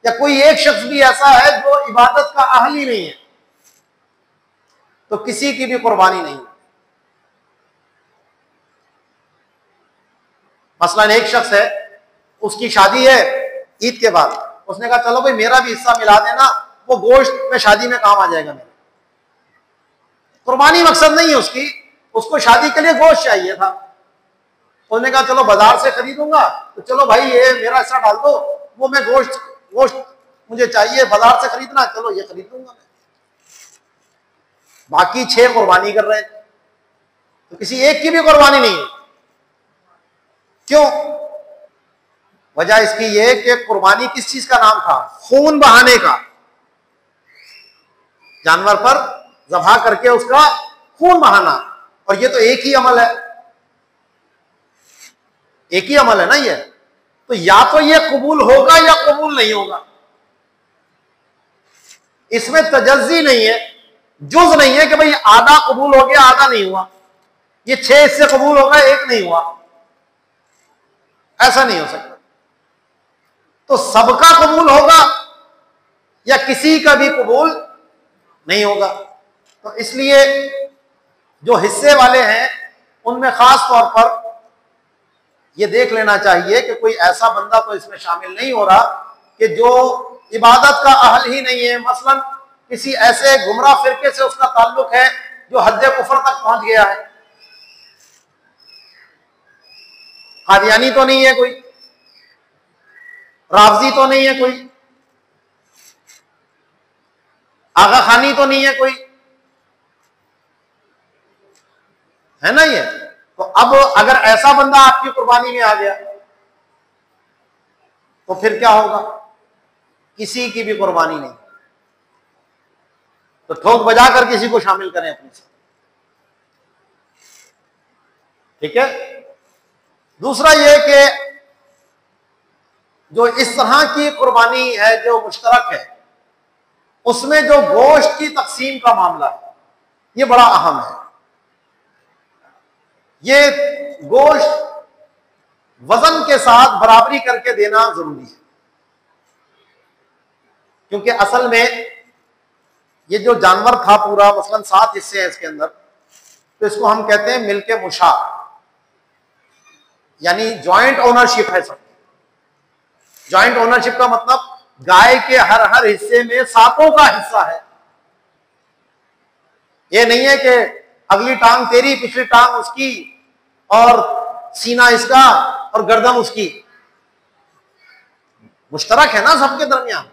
या कोई एक शख्स भी ऐसा है जो इबादत का अहल ही नहीं है, तो किसी की भी कुर्बानी नहीं। मसलन एक शख्स है, उसकी शादी है ईद के बाद, उसने कहा चलो भाई मेरा भी हिस्सा मिला देना, वो गोश्त में शादी में काम आ जाएगा मेरे। कुर्बानी मकसद नहीं है उसकी, उसको शादी के लिए गोश्त चाहिए था। उसने कहा चलो बाजार से खरीदूंगा, तो चलो भाई ये मेरा हिस्सा डाल दो, वो मैं गोश्त मुझे चाहिए, बाजार से खरीदना, चलो ये खरीद लूंगा मैं। बाकी 6 कुर्बानी कर रहे थे, तो किसी एक की भी कुर्बानी नहीं है। क्यों? वजह इसकी यह कि कुर्बानी किस चीज का नाम था? खून बहाने का। जानवर पर ज़बह करके उसका खून बहाना, और ये तो एक ही अमल है, एक ही अमल है ना ये। तो या तो ये कबूल होगा या कबूल नहीं होगा, इसमें तजज़्ज़ी नहीं है, जुज़ नहीं है कि भाई आधा कबूल हो गया आधा नहीं हुआ, ये 6 इससे कबूल होगा 1 नहीं हुआ, ऐसा नहीं हो सकता। तो सबका कबूल होगा या किसी का भी कबूल नहीं होगा। तो इसलिए जो हिस्से वाले हैं उनमें खास तौर पर यह देख लेना चाहिए कि कोई ऐसा बंदा तो इसमें शामिल नहीं हो रहा कि जो इबादत का अहल ही नहीं है। मसलन किसी ऐसे गुमराह फिरके से उसका ताल्लुक है जो हद कुफर तक पहुंच गया है। कादियानी तो नहीं है कोई, राफजी तो नहीं है कोई, आगा खानी तो नहीं है कोई, है ना ये। तो अब अगर ऐसा बंदा आपकी कुर्बानी में आ गया तो फिर क्या होगा? किसी की भी कुर्बानी नहीं। तो ठोक बजा कर किसी को शामिल करें अपने साथ। ठीक है। दूसरा यह कि जो इस तरह की कुर्बानी है जो मुश्तरक है, उसमें जो गोश्त की तकसीम का मामला है यह बड़ा अहम है। ये गोश्त वजन के साथ बराबरी करके देना जरूरी है, क्योंकि असल में ये जो जानवर था पूरा, मसलन 7 हिस्से हैं इसके अंदर, तो इसको हम कहते हैं मिल्के मुशा, यानी ज्वाइंट ओनरशिप है सब। ज्वाइंट ओनरशिप का मतलब गाय के हर हिस्से में 7 का हिस्सा है। ये नहीं है कि अगली टांग तेरी पिछली टांग उसकी और सीना इसका और गर्दन उसकी, मुश्तरक है ना सबके दरमियान।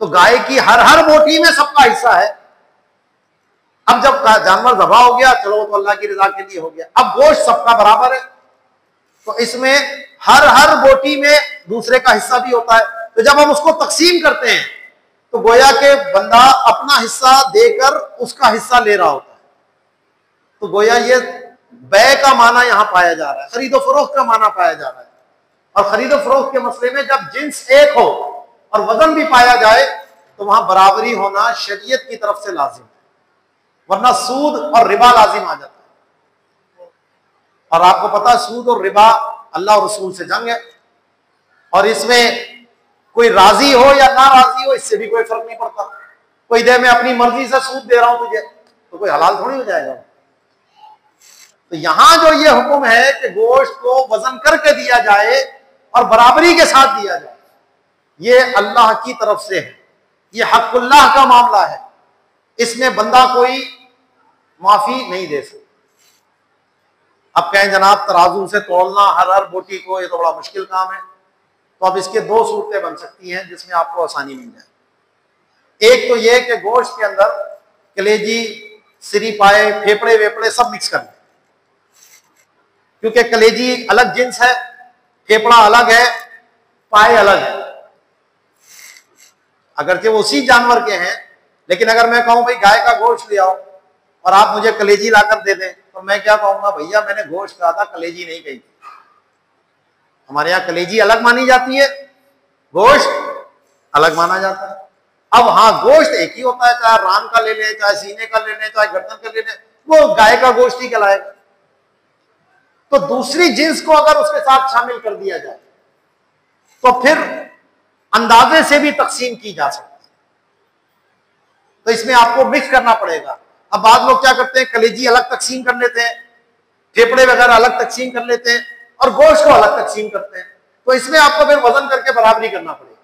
तो गाय की हर बोटी में सबका हिस्सा है। अब जब जानवर ज़बा हो गया, चलो तो अल्लाह की रजा के लिए हो गया, अब गोश्त सबका बराबर है, तो इसमें हर बोटी में दूसरे का हिस्सा भी होता है। तो जब हम उसको तकसीम करते हैं तो गोया के बंदा अपना हिस्सा देकर उसका हिस्सा ले रहा होता है। तो गोया ये बै का माना यहां पाया जा रहा है, खरीदो फरोख्त का माना पाया जा रहा है। और खरीदो फरोख्त के मसले में जब जिन्स एक हो और वजन भी पाया जाए तो वहां बराबरी होना शरीयत की तरफ से लाजिम है, वरना सूद और रिबा लाजिम आ जाता है। और आपको पता है सूद और रिबा अल्लाह और रसूल से जंग है, और इसमें कोई राजी हो या ना राजी हो इससे भी कोई फर्क नहीं पड़ता। कोई दे मैं अपनी मर्जी से सूद दे रहा हूं तुझे, तो कोई हलाल थोड़ी हो जाएगा। तो यहां जो ये हुक्म है कि गोश्त को वजन करके दिया जाए और बराबरी के साथ दिया जाए, ये अल्लाह की तरफ से है, ये हक़ुल्लाह का मामला है, इसमें बंदा कोई माफी नहीं दे सकता। अब कहें जनाब तराजू से तोलना हर बोटी को, ये तो बड़ा मुश्किल काम है। तो अब इसके दो सूरतें बन सकती हैं जिसमें आपको आसानी मिल जाए। एक तो यह कि गोश्त के अंदर कलेजी, सिरी पाए, फेफड़े वेफड़े सब मिक्स कर लें, क्योंकि कलेजी अलग जिन्स है, फेफड़ा अलग है, पाए अलग है। अगरचे वो उसी जानवर के हैं, लेकिन अगर मैं कहूं भाई गाय का गोश्त ले आओ और आप मुझे कलेजी लाकर दे दें, तो मैं क्या कहूंगा, भैया मैंने गोश्त कहा था, कलेजी नहीं कही। हमारे यहाँ कलेजी अलग मानी जाती है, गोश्त अलग माना जाता है। अब हाँ, गोश्त एक ही होता है, चाहे रान का ले लें, चाहे सीने का ले लें, चाहे गर्दन का ले लें, वो गाय का गोश्त ही कहलाएगा। तो दूसरी जिन्स को अगर उसके साथ शामिल कर दिया जाए तो फिर अंदाजे से भी तकसीम की जा सकती है। तो इसमें आपको मिक्स करना पड़ेगा। अब बाद लोग क्या करते हैं, कलेजी अलग तकसीम कर लेते हैं, फेफड़े वगैरह अलग तकसीम कर लेते हैं और गोश्त को अलग तकसीम करते हैं। तो इसमें आपको फिर वजन करके बराबरी करना पड़ेगा।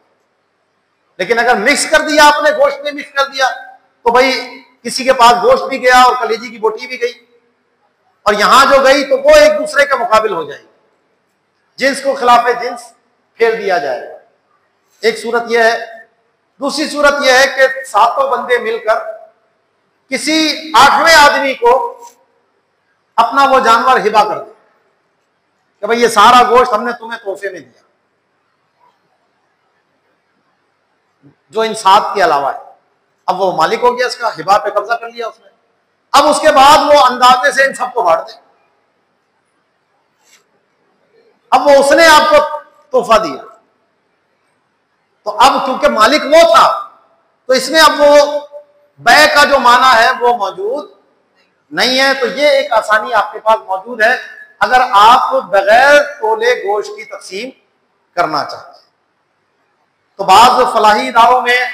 लेकिन अगर मिक्स कर दिया आपने, गोश्त में मिक्स कर दिया, तो भाई किसी के पास गोश्त भी गया और कलेजी की बोटी भी गई, और यहां जो गई तो वो एक दूसरे के मुकाबिल हो जाएगी, जिन्स को खिलाफे जिन्स फेर दिया जाएगा। एक सूरत यह है। दूसरी सूरत यह है कि सातों बंदे मिलकर किसी आठवें आदमी को अपना वो जानवर हिबा कर दे कि भाई ये सारा गोश्त हमने तुम्हें तोहफे में दिया, जो इन सात के अलावा है। अब वो मालिक हो गया, इसका हिबा पे कब्जा कर लिया उसने। अब उसके बाद वो अंदाजे से इन सबको बांट दे। अब वो उसने आपको तोहफा दिया, तो अब क्योंकि मालिक वो था, तो इसमें अब वो बै का जो माना है वो मौजूद नहीं है। तो ये एक आसानी आपके पास मौजूद है अगर आप बगैर तोले गोश्त की तकसीम करना चाहते हैं। तो बाज फलाही इदारों में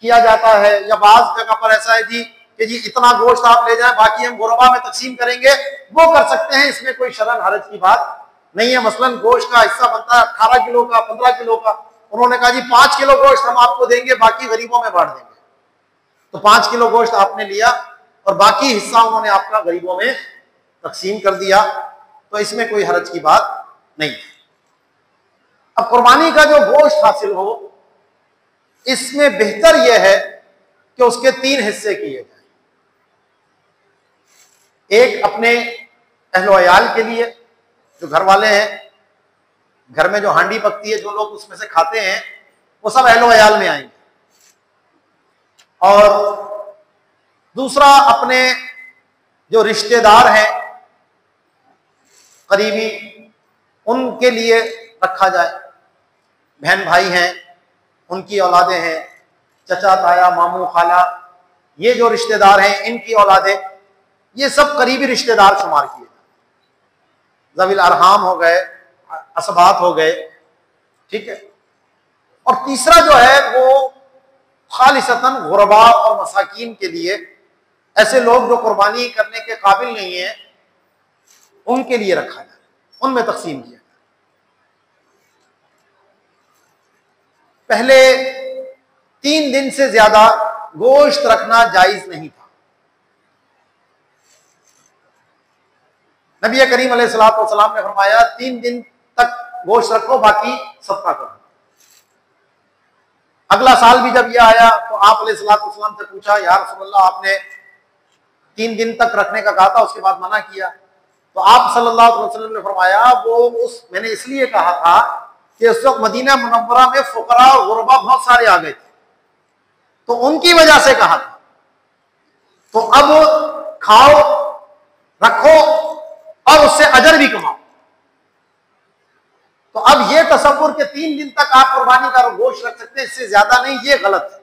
किया जाता है, या बाज जगह पर ऐसा है जी कि जी इतना गोश्त आप ले जाएं, बाकी हम गुरबा में तकसीम करेंगे, वो कर सकते हैं। इसमें कोई शरन हरज की बात नहीं है। मसलन गोश्त का हिस्सा बनता है 18 किलो का, 15 किलो का, उन्होंने कहा जी 5 किलो गोश्त हम आपको देंगे, बाकी गरीबों में बांट देंगे। तो 5 किलो गोश्त आपने लिया और बाकी हिस्सा उन्होंने आपका गरीबों में तकसीम कर दिया, तो इसमें कोई हरज की बात नहीं। अब कुर्बानी का जो गोश्त हासिल हो, इसमें बेहतर यह है कि उसके 3 हिस्से किए जाए। एक अपने अहलो अयाल के लिए, जो घर वाले हैं, घर में जो हांडी पकती है, जो लोग उसमें से खाते हैं, वो सब अहलो अयाल में आएंगे। और दूसरा अपने जो रिश्तेदार हैं करीबी, उनके लिए रखा जाए। बहन भाई हैं, उनकी औलादें हैं, चचा ताया मामू खाला, ये जो रिश्तेदार हैं इनकी औलादें, ये सब करीबी रिश्तेदार शुमार किए। ज़वील अरहाम हो गए, असबात हो गए, ठीक है। और तीसरा जो है वो खालिसतन गुरबा और मसाकीन के लिए, ऐसे लोग जो कुर्बानी करने के काबिल नहीं है, उनके लिए रखा जाए, उनमें तकसीम किया जाए। पहले 3 दिन से ज्यादा गोश्त रखना जायज नहीं था। नबी करीम अलैहिस्सलाम ने फरमाया 3 दिन तक गोश्त रखो, बाकी सदका करो। अगला साल भी जब यह आया तो आप अलैहिस्सलाम से पूछा, या रसूलल्लाह आपने 3 दिन तक रखने का कहा था, उसके बाद मना किया। तो आप सल्लल्लाहु अलैहि वसल्लम ने फरमाया, मैंने इसलिए कहा था कि उस वक्त मदीना मुनव्वरा में फुकरा और गुरबा बहुत सारे आ गए थे, तो उनकी वजह से कहा था। तो अब खाओ, रखो और उससे अजर भी कमाओ। तो अब ये तसव्वुर के 3 दिन तक आप कुर्बानी का गोश्त रख सकते हैं, इससे ज्यादा नहीं, ये गलत है।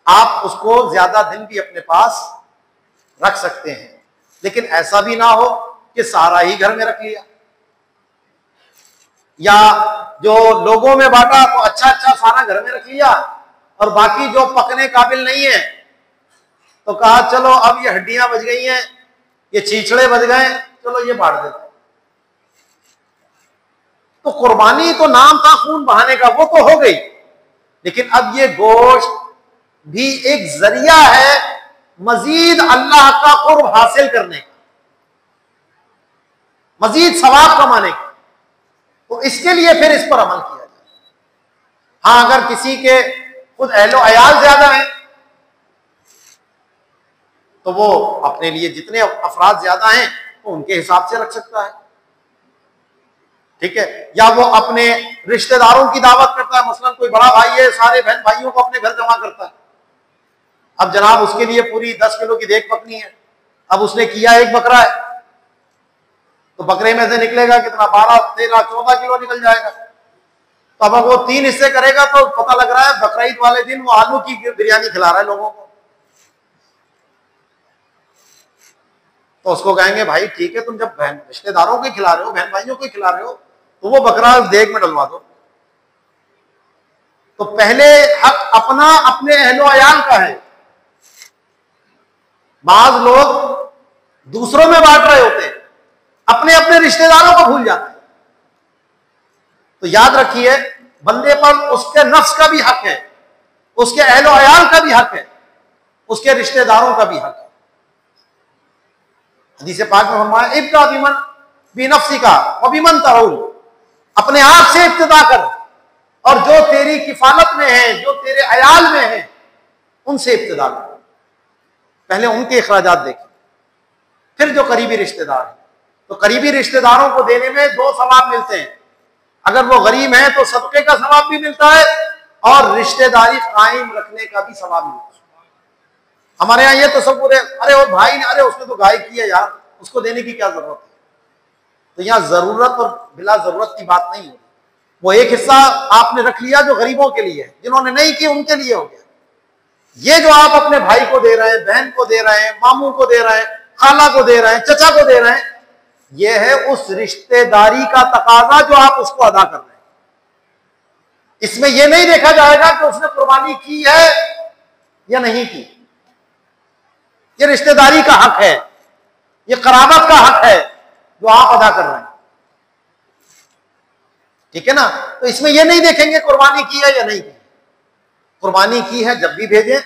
आप उसको ज्यादा दिन भी अपने पास रख सकते हैं, लेकिन ऐसा भी ना हो कि सारा ही घर में रख लिया, या जो लोगों में बांटा तो अच्छा अच्छा सारा घर में रख लिया और बाकी जो पकने काबिल नहीं है तो कहा चलो अब ये हड्डियां बच गई हैं, ये चीचड़े बच गए, चलो ये बांट देते। तो कुर्बानी तो नाम था खून बहाने का, वो तो हो गई, लेकिन अब ये गोश्त भी एक जरिया है मजीद अल्लाह का कुर्ब हासिल करने का, मजीद सवाब कमाने का। तो इसके लिए फिर इस पर अमल किया जाए। हाँ, अगर किसी के खुद अहलो अयाल ज्यादा है तो वो अपने लिए जितने अफराद ज्यादा हैं तो उनके हिसाब से रख सकता है, ठीक है। या वो अपने रिश्तेदारों की दावत करता है, मसलन कोई बड़ा भाई है, सारे बहन भाइयों को अपने घर जमा करता है। अब जनाब उसके लिए पूरी 10 किलो की देख पकनी है, अब उसने किया एक बकरा है, तो बकरे में से निकलेगा कितना, 12, 13, 14 किलो निकल जाएगा। तो अब वो 3 हिस्से करेगा तो पता लग रहा है बकरीद वाले दिन वो आलू की बिरयानी खिला रहा है लोगों को। तो उसको कहेंगे भाई ठीक है, तुम जब बहन रिश्तेदारों को खिला रहे हो, बहन भाइयों को खिला रहे हो, तो वो बकरा देग में डलवा दो। तो पहले हक अपना अपने अहलो अयाल का है। बाज लोग दूसरों में बांट रहे होते हैं, अपने अपने रिश्तेदारों को भूल जाते हैं। तो याद रखिए, बंदे पर उसके नफ्स का भी हक है, उसके अहलो अयाल का भी हक है, उसके रिश्तेदारों का भी हक है। हदीस पाक में फरमाया, इब्दा बिमन बिनफ्सिका व बिमन तऊल, अपने आप से इब्तिदा कर और जो तेरी किफालत में है, जो तेरे अयाल में है, उनसे इब्तिदा कर। पहले उनके अखराजात देखें, फिर जो करीबी रिश्तेदार है। तो करीबी रिश्तेदारों को देने में 2 सवाब मिलते हैं। अगर वो गरीब है तो सदके का सवाब भी मिलता है और रिश्तेदारी कायम रखने का भी सवाब मिलता है। हमारे यहाँ ये तसव्वुर है, अरे वो भाई ने, अरे उसने तो गाय की है यार, उसको देने की क्या जरूरत है। तो यहाँ जरूरत और बिला जरूरत की बात नहीं है। वो एक हिस्सा आपने रख लिया जो गरीबों के लिए है, जिन्होंने नहीं की उनके लिए हो गया। ये जो आप अपने भाई को दे रहे हैं, बहन को दे रहे हैं, मामू को दे रहे हैं, खाला को दे रहे हैं, चचा को दे रहे हैं, ये है उस रिश्तेदारी का तकाजा जो आप उसको अदा कर रहे हैं। इसमें यह नहीं देखा जाएगा कि उसने कुर्बानी की है या नहीं की। ये रिश्तेदारी का हक है, ये कराबत का हक है जो आप अदा कर रहे हैं, ठीक है ना। तो इसमें यह नहीं देखेंगे कुर्बानी की है या नहीं की। कुर्बानी की है जब भी भेजें,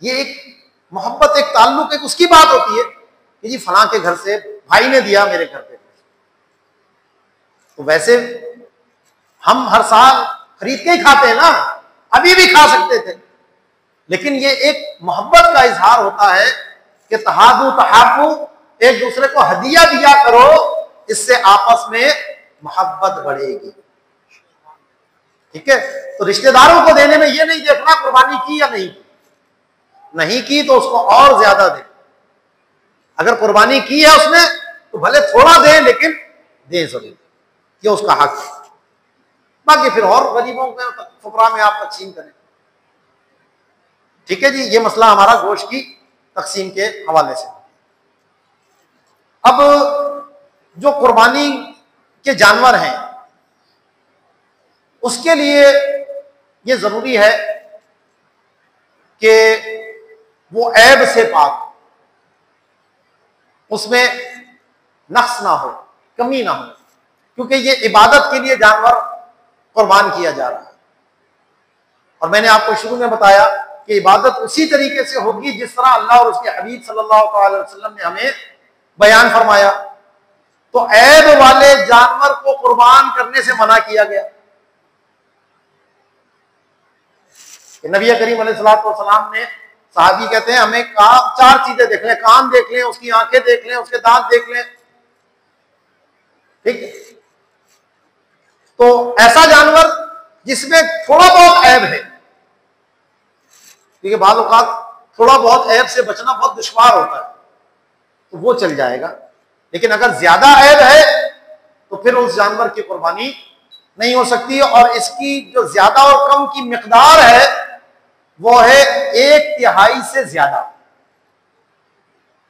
ये एक मोहब्बत, एक ताल्लुक, एक उसकी बात होती है कि जी फलां के घर से भाई ने दिया मेरे घर पे। तो वैसे हम हर साल खरीद के ही खाते हैं ना, अभी भी खा सकते थे, लेकिन ये एक मोहब्बत का इजहार होता है कि तहादु तहाबु, एक दूसरे को हदिया दिया करो, इससे आपस में मोहब्बत बढ़ेगी, ठीक है। तो रिश्तेदारों को देने में यह नहीं देखना कुर्बानी की या नहीं की, नहीं की तो उसको और ज्यादा दे। अगर कुर्बानी की है उसने तो भले थोड़ा दे, लेकिन दे जरूर, ये उसका हक है। बाकी फिर और गरीबों के फुकरा में आप तकसीम करें, ठीक है जी। ये मसला हमारा गोश्त की तकसीम के हवाले से। अब जो कुर्बानी के जानवर हैं उसके लिए ये जरूरी है कि वो ऐब से पाक, उसमें नक्स ना हो, कमी ना हो, क्योंकि ये इबादत के लिए जानवर कुर्बान किया जा रहा है। और मैंने आपको शुरू में बताया कि इबादत उसी तरीके से होगी जिस तरह अल्लाह और उसके हबीब सल्लल्लाहु अलैहि वसल्लम ने हमें बयान फरमाया, तो ऐब वाले जानवर को कुर्बान करने से मना किया गया। नबी करीम अलैहिस्सलाम ने, साहबी कहते हैं, हमें चार चीजें देख लें, कान देख लें, उसकी आंखें देख लें, उसके दांत देख लें, ठीक है। तो ऐसा जानवर जिसमें थोड़ा बहुत ऐब है, क्योंकि बाज़ औक़ात थोड़ा बहुत ऐब से बचना बहुत दुश्वार होता है, तो वो चल जाएगा। लेकिन अगर ज्यादा ऐब है तो फिर उस जानवर की कुर्बानी नहीं हो सकती। और इसकी जो ज्यादा और कम की मिकदार है वो है 1/3 से ज्यादा,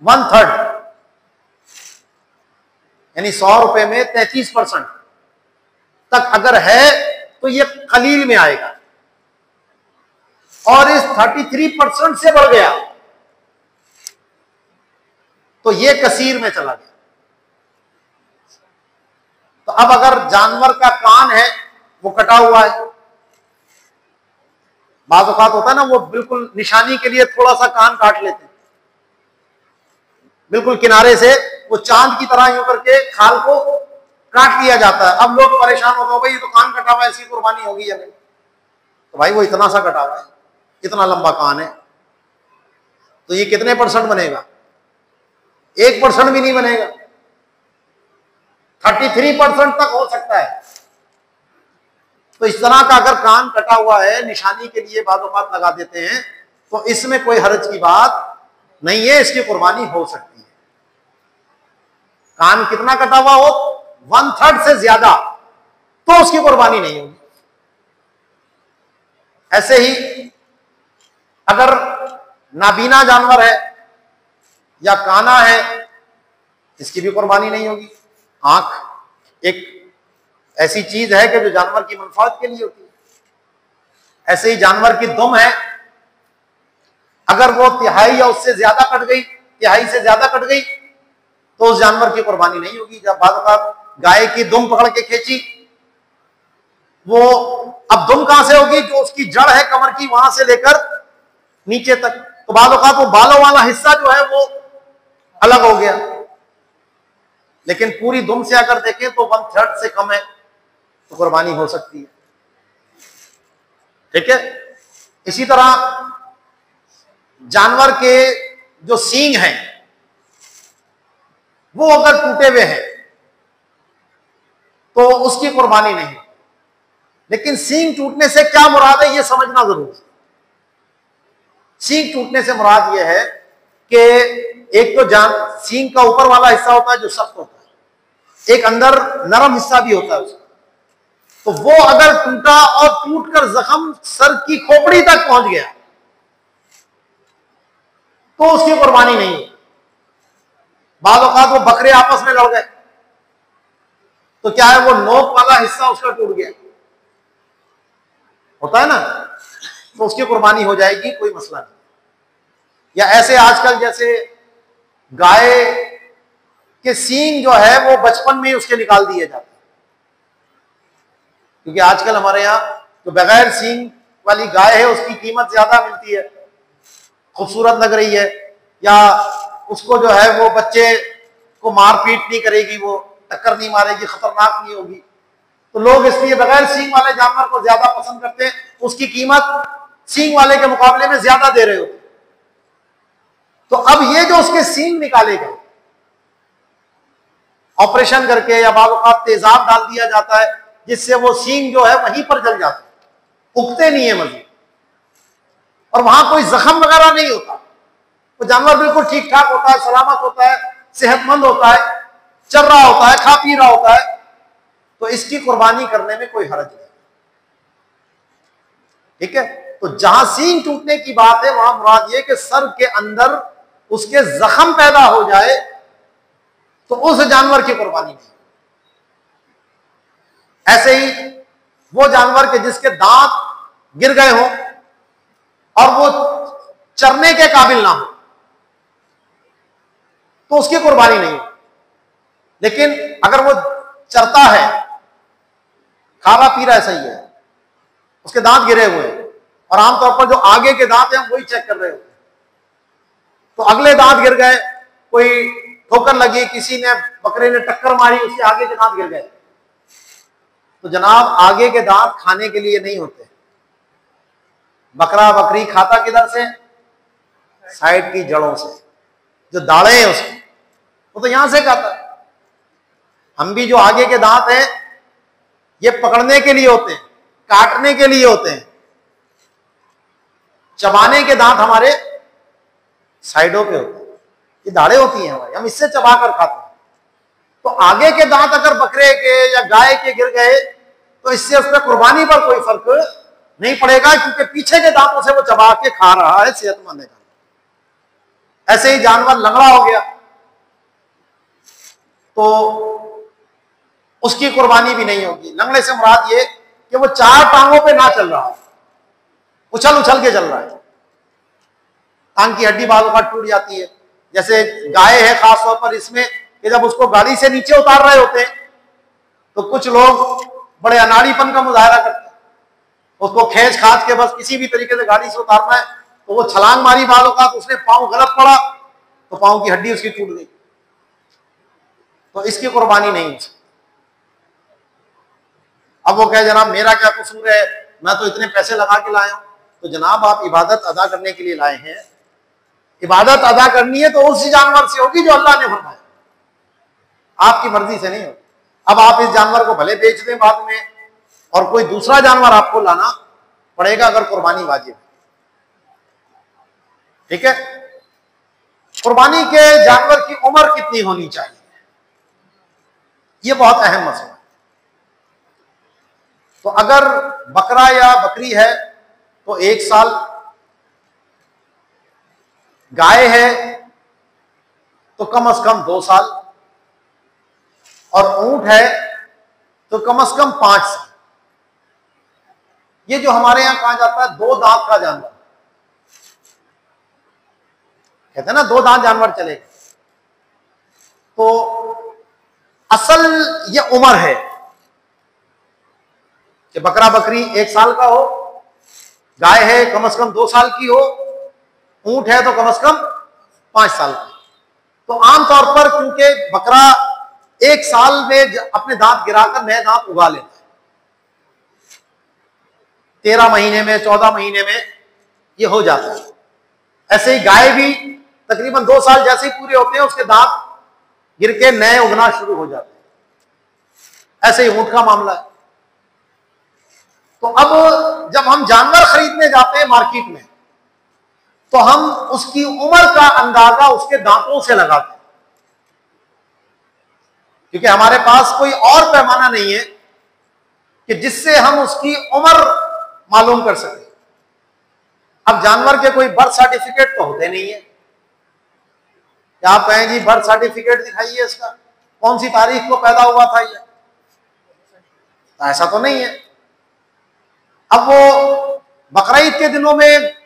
1/3, यानी 100 रुपए में 33% तक अगर है तो ये कलील में आएगा, और इस 33% से बढ़ गया तो ये कसीर में चला गया। तो अब अगर जानवर का कान है वो कटा हुआ है, बाज़ औक़ात होता है ना, वो बिल्कुल निशानी के लिए थोड़ा सा कान काट लेते हैं, बिल्कुल किनारे से वो चांद की तरह यूं करके खाल को काट लिया जाता है। अब लोग परेशान होते हो, भाई ये तो कान कटा हुआ है, इसकी कुर्बानी होगी या नहीं? तो भाई वो इतना सा कटा हुआ है, इतना लंबा कान है, तो ये कितने % बनेगा? 1% भी नहीं बनेगा, 33% तक हो सकता है। तो इस तरह का अगर कान कटा हुआ है, निशानी के लिए बाज़ औक़ात लगा देते हैं, तो इसमें कोई हर्ज की बात नहीं है, इसकी कुर्बानी हो सकती है। कान कितना कटा हुआ हो, 1/3 से ज्यादा, तो उसकी कुर्बानी नहीं होगी। ऐसे ही अगर नाबीना जानवर है या काना है, इसकी भी कुर्बानी नहीं होगी। आंख एक ऐसी चीज है कि जो जानवर की मनफात के लिए होती है। ऐसे ही जानवर की दुम है, अगर वो 1/3 या उससे ज्यादा कट गई, 1/3 से ज्यादा कट गई, तो उस जानवर की कुर्बानी नहीं होगी। जब बात गाय की दुम पकड़ के खींची, वो अब दुम कहां से होगी? जो उसकी जड़ है कमर की, वहां से लेकर नीचे तक, तो बाज़ औक़ात वो बालों वाला हिस्सा जो है वो अलग हो गया। लेकिन पूरी दुम से अगर देखें तो 1/3 से कम है, तो कुर्बानी हो सकती है, ठीक है। इसी तरह जानवर के जो सींग हैं वो अगर टूटे हुए हैं तो उसकी कुर्बानी नहीं। लेकिन सींग टूटने से क्या मुराद है, यह समझना जरूरी है। सींग टूटने से मुराद यह है कि एक तो सींग का ऊपर वाला हिस्सा होता है जो सख्त होता है, एक अंदर नरम हिस्सा भी होता है उसका। तो वो अगर टूटा और टूटकर जख्म सर की खोपड़ी तक पहुंच गया तो उसकी कुर्बानी नहीं है। बाज़ औक़ात वो बकरे आपस में लड़ गए, तो क्या है, वो नोक वाला हिस्सा उसका टूट गया, होता है ना, तो उसकी कुर्बानी हो जाएगी, कोई मसला नहीं। या ऐसे आजकल जैसे गाय के सींग जो है वो बचपन में ही उसके निकाल दिए जाते हैं, क्योंकि आजकल हमारे यहाँ जो बगैर सींग वाली गाय है उसकी कीमत ज्यादा मिलती है, खूबसूरत लग रही है, या उसको जो है वो बच्चे को मारपीट नहीं करेगी, वो टक्कर नहीं मारेगी, खतरनाक नहीं होगी, तो लोग इसलिए बगैर सींग वाले जानवर को ज्यादा पसंद करते हैं। उसकी कीमत सींग वाले के मुकाबले में ज्यादा दे रहे होते। तो अब ये जो उसके सींग निकाले गए, ऑपरेशन करके या बाज़ औक़ात तेजाब डाल दिया जाता है, जिससे वो सींग जो है वहीं पर जल जाते हैं, उगते नहीं है मजीद, और वहां कोई जख्म वगैरह नहीं होता। वो जानवर बिल्कुल ठीक ठाक होता है, सलामत होता है, सेहतमंद होता है, चल रहा होता है, खा पी रहा होता है, तो इसकी कुर्बानी करने में कोई हर्ज नहीं, ठीक है। तो जहां सींग टूटने की बात है वहां मुराद ये कि सर के अंदर उसके जख्म पैदा हो जाए, तो उस जानवर की कुर्बानी नहीं। ऐसे ही वो जानवर के जिसके दांत गिर गए हों और वो चरने के काबिल ना हो, तो उसकी कुर्बानी नहीं। लेकिन अगर वो चरता है, खा रहा पी रहा है, सही है, उसके दांत गिरे हुए हैं, और आमतौर पर जो आगे के दांत हैं वही चेक कर रहे होते हैं, तो अगले दांत गिर गए, कोई ठोकर लगी, किसी ने बकरे ने टक्कर मारी, उसके आगे के दांत गिर गए। तो जनाब आगे के दांत खाने के लिए नहीं होते। बकरा बकरी खाता किधर से? साइड की जड़ों से, जो दाढ़े हैं उसकी, वो तो यहां से खाता है। हम भी जो आगे के दांत हैं ये पकड़ने के लिए होते हैं, काटने के लिए होते हैं। चबाने के दांत हमारे साइडों पे होते हैं, ये दाढ़ें होती हैं हमारी, हम इससे चबा कर खाते हैं। तो आगे के दांत अगर बकरे के या गाय के गिर गए तो इससे उस पर कुर्बानी पर कोई फर्क नहीं पड़ेगा, क्योंकि पीछे के दांतों से वो चबा के खा रहा है, सेहतमंद है। ऐसे ही जानवर लंगड़ा हो गया तो उसकी कुर्बानी भी नहीं होगी। लंगड़े से मुराद ये कि वो चार टांगों पे ना चल रहा है, उछल उछल के चल रहा है, टांग की हड्डी बालों का टूट जाती है। जैसे गाय है खास तौर पर इसमें कि जब उसको गाड़ी से नीचे उतार रहे होते हैं तो कुछ लोग बड़े अनाड़ीपन का मुजाहरा करते हैं, उसको खींच खाच के बस किसी भी तरीके से गाड़ी से उतारना है। तो वो छलांग मारी बालों का, तो उसने पांव गलत पड़ा तो पांव की हड्डी उसकी टूट गई, तो इसकी कुर्बानी नहीं है। अब वो कहे जनाब मेरा क्या कसूर है, मैं तो इतने पैसे लगा के लाया हूं। तो जनाब आप इबादत अदा करने के लिए लाए हैं, इबादत अदा करनी है तो उसी जानवर से होगी जो अल्लाह ने फरमाया, आपकी मर्जी से नहीं होगी। अब आप इस जानवर को भले बेच दें बाद में, और कोई दूसरा जानवर आपको लाना पड़ेगा अगर कुर्बानी वाजिब है। ठीक है, कुर्बानी के जानवर की उम्र कितनी होनी चाहिए, यह बहुत अहम मसला है। तो अगर बकरा या बकरी है तो 1 साल, गाय है तो कम से कम 2 साल, और ऊंट है तो कम से कम 5 साल। ये जो हमारे यहां कहा जाता है 2 दांत का जानवर, कहते हैं ना 2 दांत जानवर चलेगा, तो असल ये उम्र है कि बकरा बकरी 1 साल का हो, गाय है कम से कम 2 साल की हो, ऊंट है तो कम से कम 5 साल का। तो आमतौर पर क्योंकि बकरा 1 साल में अपने दांत गिराकर नए दांत उगा लेता है, 13 महीने में 14 महीने में ये हो जाता है। ऐसे ही गाय भी तकरीबन 2 साल जैसे ही पूरे होते हैं उसके दांत गिर के नए उगना शुरू हो जाते हैं। ऐसे ही ऊंट का मामला है। तो अब जब हम जानवर खरीदने जाते हैं मार्केट में तो हम उसकी उम्र का अंदाजा उसके दांतों से लगाते हैं, क्योंकि हमारे पास कोई और पैमाना नहीं है कि जिससे हम उसकी उम्र मालूम कर सकें। अब जानवर के कोई बर्थ सर्टिफिकेट तो होते नहीं है, क्या आप कहें जी बर्थ सर्टिफिकेट दिखाइए इसका, कौन सी तारीख को पैदा हुआ था ये, तो ऐसा तो नहीं है। अब वो बकरीद के दिनों में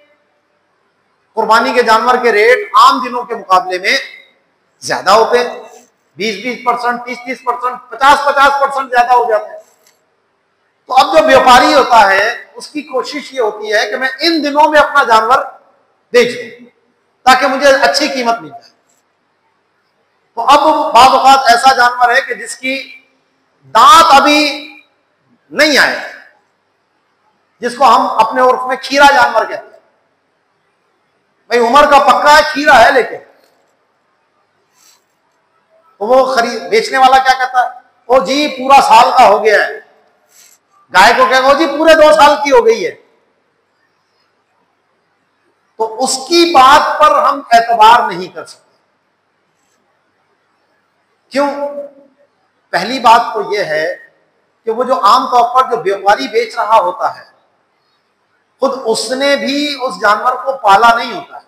कुर्बानी के जानवर के रेट आम दिनों के मुकाबले में ज्यादा होते हैं, 20-20%, 30-30%, 50-50% ज्यादा हो जाते हैं। तो अब जो व्यापारी होता है उसकी कोशिश ये होती है कि मैं इन दिनों में अपना जानवर बेच दूं ताकि मुझे अच्छी कीमत मिल जाए। तो अब बाद औक़ात ऐसा जानवर है कि जिसकी दांत अभी नहीं आए, जिसको हम अपने उर्फ में खीरा जानवर कहते हैं। भाई उम्र का पक्का है, खीरा है, लेकिन तो वो बेचने वाला क्या कहता है, ओ जी पूरा साल का हो गया है, गाय को कहेगा जी पूरे 2 साल की हो गई है। तो उसकी बात पर हम एतबार नहीं कर सकते। क्यों? पहली बात तो यह है कि वो जो आमतौर पर जो व्यापारी बेच रहा होता है खुद उसने भी उस जानवर को पाला नहीं होता है।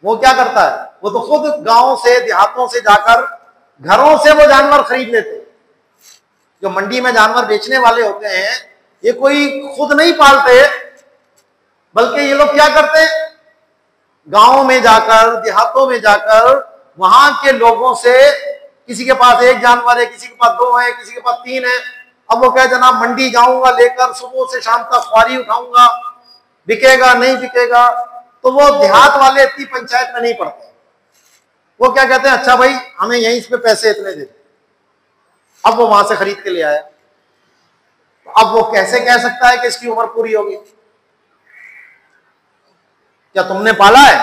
वो क्या करता है, वो तो खुद गांवों से देहातों से जाकर घरों से वो जानवर खरीद लेते। जो मंडी में जानवर बेचने वाले होते हैं ये कोई खुद नहीं पालते, बल्कि ये लोग क्या करते हैं, गांवों में जाकर देहातों में जाकर वहां के लोगों से, किसी के पास 1 जानवर है, किसी के पास 2 है, किसी के पास 3 है। अब वो कहे जनाब मंडी जाऊंगा लेकर, सुबह से शाम तक ख्वारी उठाऊंगा, बिकेगा नहीं बिकेगा। तो वो देहात वाले इतनी पंचायत में नहीं पड़ते, वो क्या कहते हैं, अच्छा भाई हमें यहीं इस पे पैसे इतने दे दे। अब वो वहां से खरीद के ले आया, तो अब वो कैसे कह सकता है कि इसकी उम्र पूरी होगी? क्या तुमने पाला है?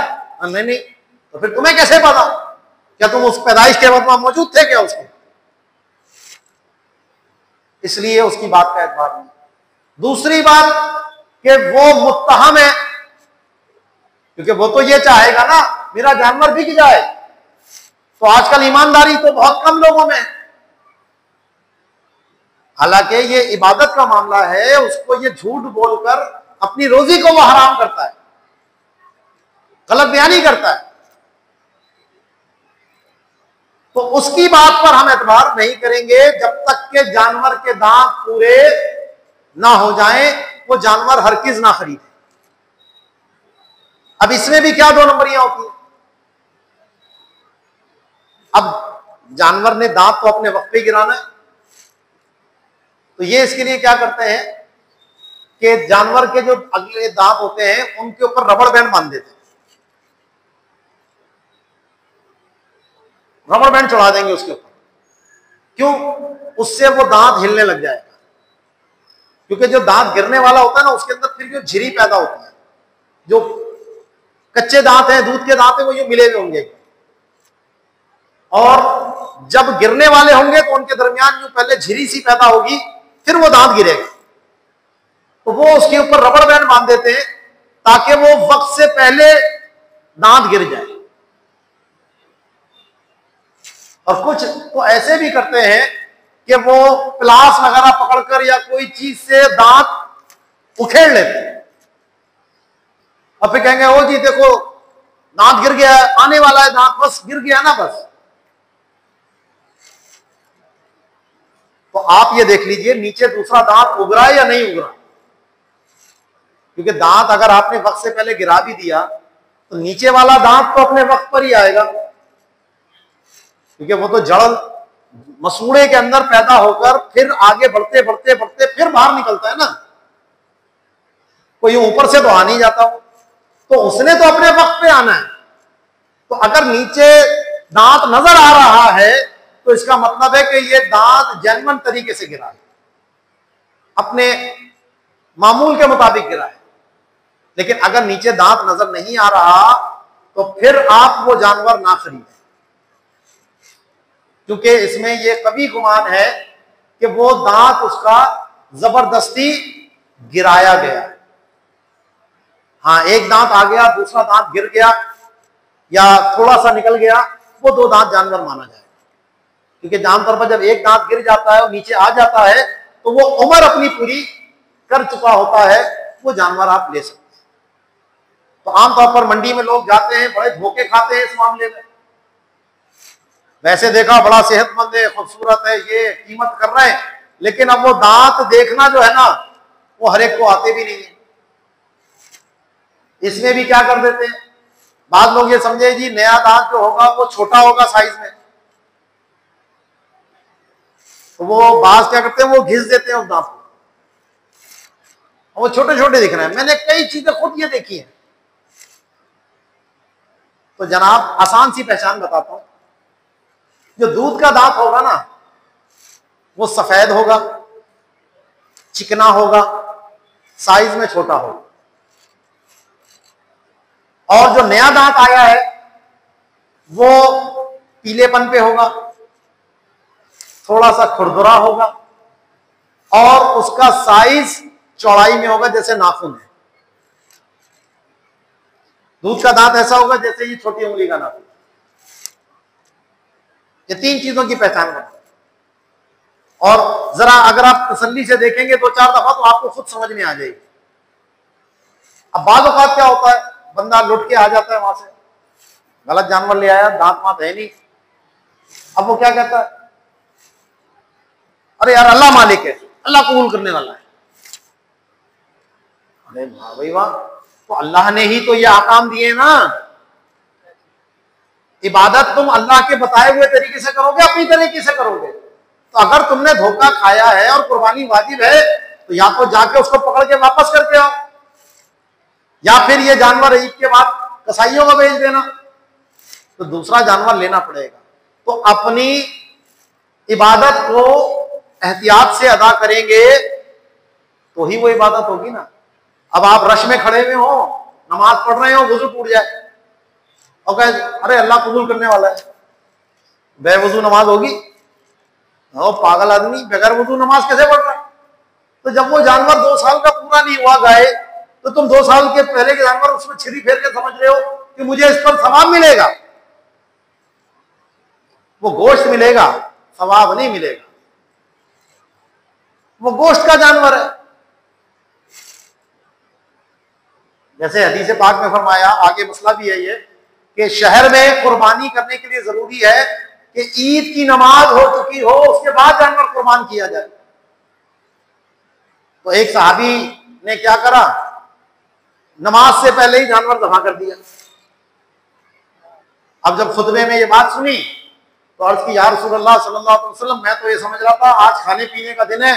नहीं नहीं। तो फिर तुम्हें कैसे पता? क्या तुम उस पैदाइश के वक्त वहां मौजूद थे क्या उसके? इसलिए उसकी बात का एतबार नहीं। दूसरी बात कि वो मुत्तहम है, क्योंकि वो तो ये चाहेगा ना मेरा जानवर बिक जाए। तो आजकल ईमानदारी तो बहुत कम लोगों में है। हालांकि ये इबादत का मामला है, उसको ये झूठ बोलकर अपनी रोजी को वो हराम करता है, गलत बयानी करता है। तो उसकी बात पर हम एतबार नहीं करेंगे जब तक के जानवर के दांत पूरे ना हो जाएं, वो जानवर हरगिज ना खरीदे। अब इसमें भी क्या दो नंबरियां होती हैं। अब जानवर ने दांत तो अपने वक्त पे गिराना है, तो ये इसके लिए क्या करते हैं कि जानवर के जो अगले दांत होते हैं उनके ऊपर रबड़ बैंड बांध देते हैं, रबड़ बैंड चढ़ा देंगे उसके ऊपर। क्यों? उससे वो दांत हिलने लग जाएगा, क्योंकि जो दांत गिरने वाला होता है ना उसके अंदर फिर जो झिरी पैदा होती है, जो कच्चे दांत हैं, दूध के दांत हैं, वो यूं मिले हुए होंगे, और जब गिरने वाले होंगे तो उनके दरमियान जो पहले झिरी सी पैदा होगी, फिर वो दांत गिरेगा। तो वो उसके ऊपर रबड़ बैंड बांध देते हैं ताकि वो वक्त से पहले दांत गिर जाए। और कुछ तो ऐसे भी करते हैं कि वो प्लास वगैरह पकड़कर या कोई चीज से दांत उखेड़ लेते हैं, और फिर कहेंगे ओ जी देखो दांत गिर गया, आने वाला है दांत, बस गिर गया ना बस। तो आप ये देख लीजिए नीचे दूसरा दांत उगरा है या नहीं उगरा, क्योंकि दांत अगर आपने वक्त से पहले गिरा भी दिया तो नीचे वाला दांत तो अपने वक्त पर ही आएगा, क्योंकि वो तो जड़ मसूड़े के अंदर पैदा होकर फिर आगे बढ़ते बढ़ते बढ़ते फिर बाहर निकलता है ना, कोई ऊपर से तो आ नहीं जाता, तो उसने तो अपने वक्त पे आना है। तो अगर नीचे दांत नजर आ रहा है तो इसका मतलब है कि ये दांत जेन्युइन तरीके से गिरा है, अपने मामूल के मुताबिक गिरा है। लेकिन अगर नीचे दांत नजर नहीं आ रहा तो फिर आप वो जानवर ना खरीदें, क्योंकि इसमें ये कभी गुमान है कि वो दांत उसका जबरदस्ती गिराया गया। हाँ, एक दांत आ गया, दूसरा दांत गिर गया या थोड़ा सा निकल गया, वो दो दांत जानवर माना जाएगा, क्योंकि आमतौर पर जब एक दांत गिर जाता है और नीचे आ जाता है तो वो उम्र अपनी पूरी कर चुका होता है, वो जानवर आप ले सकते हैं। तो आमतौर पर मंडी में लोग जाते हैं, बड़े धोखे खाते हैं इस मामले में। वैसे देखा बड़ा सेहतमंद है, खूबसूरत है, ये कीमत कर रहे हैं, लेकिन अब वो दांत देखना जो है ना वो हर एक को आते भी नहीं है। इसमें भी क्या कर देते हैं, बाद लोग ये समझे जी नया दांत जो होगा वो छोटा होगा साइज में, तो वो बाज क्या करते हैं, वो घिस देते हैं उस दांत को, वो छोटे छोटे दिख रहे हैं। मैंने कई चीजें खुद ये देखी हैं। तो जनाब आसान सी पहचान बताता हूं, जो दूध का दांत होगा ना वो सफेद होगा, चिकना होगा, साइज में छोटा होगा, और जो नया दांत आया है वो पीलेपन पे होगा, थोड़ा सा खुरदुरा होगा, और उसका साइज चौड़ाई में होगा जैसे नाखून है। दूध का दांत ऐसा होगा जैसे ये छोटी उंगली का नाखून। ये तीन चीजों की पहचान करते हैं, और जरा अगर आप तसल्ली से देखेंगे दो चार दफा तो आपको खुद समझ में आ जाएगी। अब बाद औक़ात क्या होता है, बंदा लुट के आ जाता है वहां से, गलत जानवर ले आया, दांत वांत है नहीं। अब वो क्या कहता है, अरे यार अल्लाह मालिक है, अल्लाह कबूल करने वाला है। अरे वाह भाई वाह, तो अल्लाह ने ही तो ये आकाम दिए ना। इबादत तुम अल्लाह के बताए हुए तरीके से करोगे, अपनी तरीके से करोगे। तो अगर तुमने धोखा खाया है और कुर्बानी वाजिब है तो या तो जाके उसको पकड़ के वापस करके आओ, या फिर ये जानवर ईद के बाद कसाईयों को भेज देना। तो दूसरा जानवर लेना पड़ेगा। तो अपनी इबादत को एहतियात से अदा करेंगे तो ही वो इबादत होगी ना। अब आप रश में खड़े हुए हो, नमाज पढ़ रहे हो, वुजू टूट जाए और कहे अरे अल्लाह कबूल करने वाला है, बेवुजू नमाज होगी? ओ पागल आदमी, बगैर वुजू नमाज कैसे पढ़ रहा है? तो जब वो जानवर 2 साल का पूरा नहीं हुआ गाय, तो तुम 2 साल के पहले के जानवर उसमें छिरी फेर के समझ रहे हो कि मुझे इस पर सवाब मिलेगा। वो गोश्त मिलेगा, सवाब नहीं मिलेगा। वो गोश्त का जानवर है। जैसे हदीस पाक में फरमाया, आगे मसला भी है ये कि शहर में कुर्बानी करने के लिए जरूरी है कि ईद की नमाज हो चुकी हो, उसके बाद जानवर कुर्बान किया जाए। तो एक सहाबी ने क्या करा, नमाज से पहले ही जानवर दफा कर दिया। अब जब खुतबे में ये बात सुनी तो अर्ज की, या रसूलल्लाह सल्लल्लाहु अलैहि वसल्लम, मैं तो ये समझ रहा था आज खाने पीने का दिन है,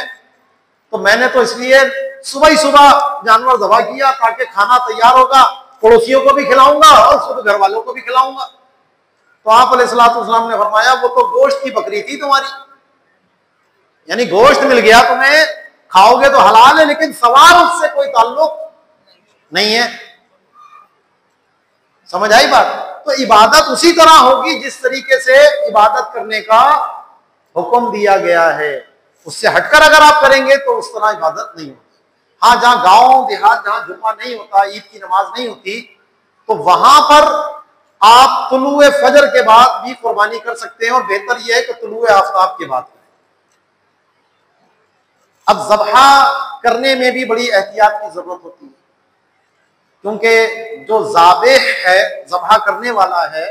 तो मैंने तो इसलिए सुबह ही सुबह जानवर दबा किया ताकि खाना तैयार होगा, पड़ोसियों को भी खिलाऊंगा और खुद घर वालों को भी खिलाऊंगा। तो आप अलैहिस्सलाम ने फरमाया, वो तो गोश्त की बकरी थी तुम्हारी, यानी गोश्त मिल गया तुम्हें, खाओगे तो हलाल है, लेकिन सवाब उससे कोई ताल्लुक नहीं है। समझ आई बात? तो इबादत उसी तरह होगी जिस तरीके से इबादत करने का हुक्म दिया गया है। उससे हटकर अगर आप करेंगे तो उस तरह इबादत नहीं होती। हाँ, जहां गांव देहात, जहां जुम्मा नहीं होता, ईद की नमाज नहीं होती, तो वहां पर आप तुलुए फजर के बाद भी कुर्बानी कर सकते हैं, और बेहतर यह है कि तुलुए आफ्ताब के बाद करें। अब ज़ब्हा करने में भी बड़ी एहतियात की जरूरत होती है, क्योंकि जो ज़ाबिह है, ज़ब्हा करने वाला है,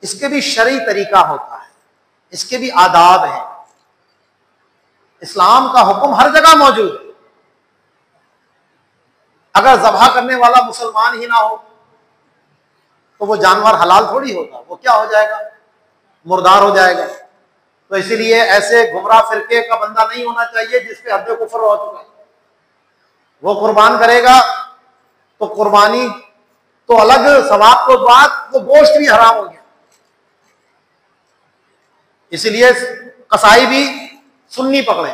इसके भी शरई तरीका होता है, इसके भी आदाब हैं। इस्लाम का हुक्म हर जगह मौजूद है। अगर ज़ब्हा करने वाला मुसलमान ही ना हो तो वो जानवर हलाल थोड़ी होगा, वो क्या हो जाएगा, मुर्दार हो जाएगा। तो इसीलिए ऐसे गुमराह फिरके का बंदा नहीं होना चाहिए जिसपे हद कुफ्र हो चुका है। वो कुर्बान करेगा तो कुर्बानी तो अलग, सवाब को बाद वो गोश्त भी हराम हो गया। इसलिए कसाई भी सुन्नी पकड़े,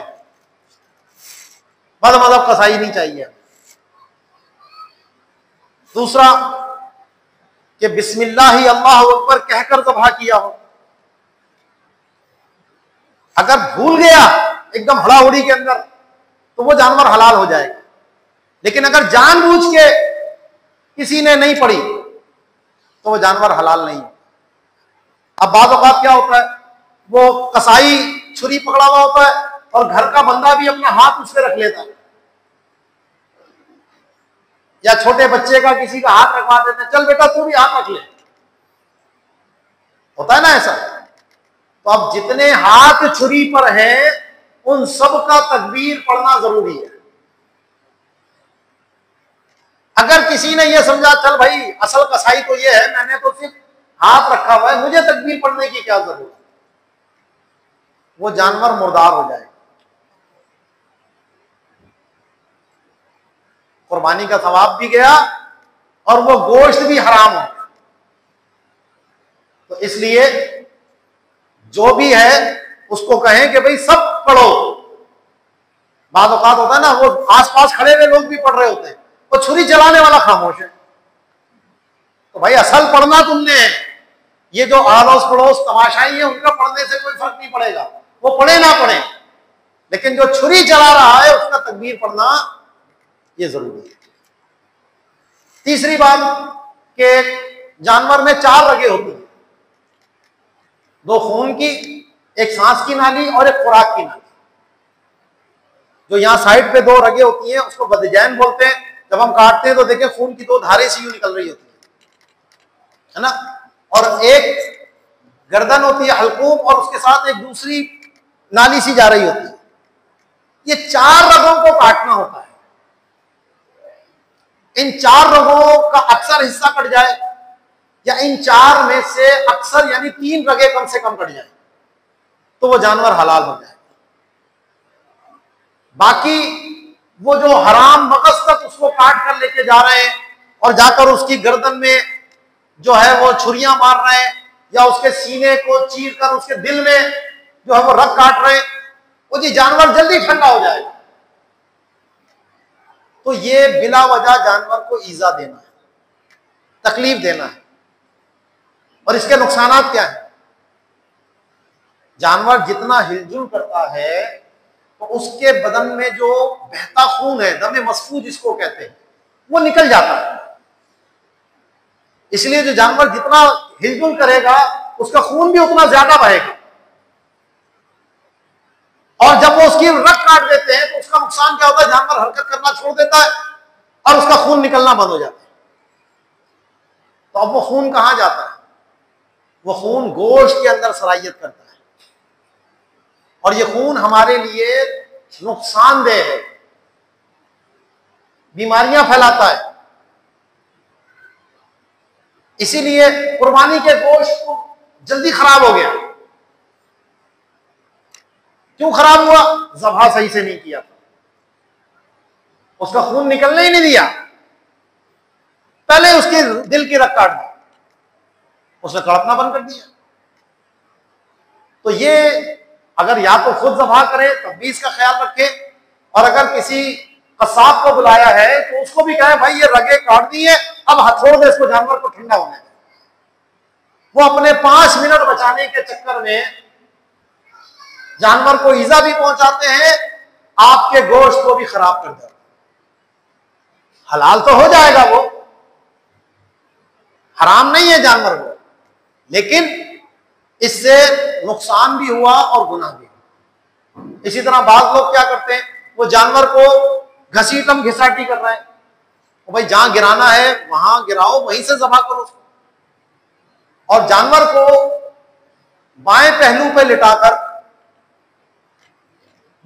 बद मजहब कसाई नहीं चाहिए। दूसरा कि बिस्मिल्लाह ही अल्लाह अकबर कहकर ज़ब्हा किया हो। अगर भूल गया एकदम हड़ाहुड़ी के अंदर तो वो जानवर हलाल हो जाएगा, लेकिन अगर जानबूझ के किसी ने नहीं पढ़ी तो वो जानवर हलाल नहीं। अब बाज़ औक़ात क्या होता है, वो कसाई छुरी पकड़ा हुआ होता है और घर का बंदा भी अपना हाथ उस पर रख लेता है, या छोटे बच्चे का किसी का हाथ रखवा देते हैं, चल बेटा तू भी हाथ रख ले, होता है ना ऐसा। तो अब जितने हाथ छुरी पर हैं उन सब का तकबीर पढ़ना जरूरी है। अगर किसी ने यह समझा चल भाई असल कसाई तो यह है, मैंने तो सिर्फ हाथ रखा हुआ है, मुझे तकबीर पढ़ने की क्या जरूरत, वो जानवर मुर्दार हो जाएगा, कुर्बानी का सवाब भी गया और वो गोश्त भी हराम हो गया। तो इसलिए जो भी है उसको कहें कि भाई सब पढ़ो। बाज़ औक़ात होता है ना, वो आसपास खड़े हुए लोग भी पढ़ रहे होते हैं, वो छुरी चलाने वाला खामोश है। तो भाई असल पढ़ना तुमने है, ये जो आड़ोस पड़ोस तमाशाई है उनका पढ़ने से कोई फर्क नहीं पड़ेगा, वो पढ़े ना पढ़े, लेकिन जो छुरी चला रहा है उसका तकबीर पढ़ना ये जरूरी है। तीसरी बात कि जानवर में 4 रगें होती हैं, 2 खून की, एक सांस की नाली और एक खुराक की नाली। जो यहां साइड पे 2 रगें होती हैं उसको बदजैन बोलते हैं। जब हम काटते हैं तो देखें खून की 2 धारें सी यूं निकल रही होती है ना, और एक गर्दन होती है हल्कूम और उसके साथ एक दूसरी नाली सी जा रही होती है। ये 4 रगों को काटना होता है। इन 4 रगों का अक्सर हिस्सा कट जाए या इन 4 में से अक्सर यानी 3 रगें कम से कम कट जाए तो वो जानवर हलाल हो जाए। बाकी वो जो हराम मगज तक उसको काट कर लेके जा रहे हैं और जाकर उसकी गर्दन में जो है वो छुरियां मार रहे हैं, या उसके सीने को चीर कर उसके दिल में जो है वो रग काट रहे हैं, वो जी जानवर जल्दी ठंडा हो जाएगा। तो ये बिला वजह जानवर को ईजा देना है, तकलीफ देना है। और इसके नुकसानात क्या है? जानवर जितना हिलजुल करता है तो उसके बदन में जो बहता खून है, दमे मसफू जिसको कहते हैं, वो निकल जाता है। इसलिए जो जानवर जितना हिलजुल करेगा उसका खून भी उतना ज्यादा बहेगा। और जब वो उसकी रग काट देते हैं तो उसका नुकसान क्या होता है? जानवर हरकत करना छोड़ देता है और उसका खून निकलना बंद हो जाता है। तो अब वो खून कहां जाता है? वो खून गोश्त के अंदर सरायत करता है, और ये खून हमारे लिए नुकसानदेह है, बीमारियां फैलाता है। इसीलिए कुर्बानी के गोश्त को जल्दी खराब हो गया। क्यों खराब हुआ? ज़बह सही से नहीं किया, उसका खून निकलने ही नहीं दिया, पहले उसके दिल की रग काट दी, उसने तड़पना बंद कर दिया। तो ये अगर या तो खुद ज़बह करे तब भी इसका ख्याल रखे, और अगर किसी कसाब को बुलाया है तो उसको भी कहे भाई ये रगे काट दी है, अब छोड़ दे इसको, जानवर को ठंडा होने दे। वो अपने 5 मिनट बचाने के चक्कर में जानवर को ईजा भी पहुंचाते हैं, आपके गोश्त को भी खराब कर देते हैं। हलाल तो हो जाएगा, वो हराम नहीं है जानवर को, लेकिन इससे नुकसान भी हुआ और गुनाह भी हुआ। इसी तरह बात लोग क्या करते हैं, वो जानवर को घसीटम घिसाटी कर रहे हैं, तो भाई जहां गिराना है वहां गिराओ, वहीं से ज़बह करो उसको। और जानवर को बाएं पहलू पे लिटाकर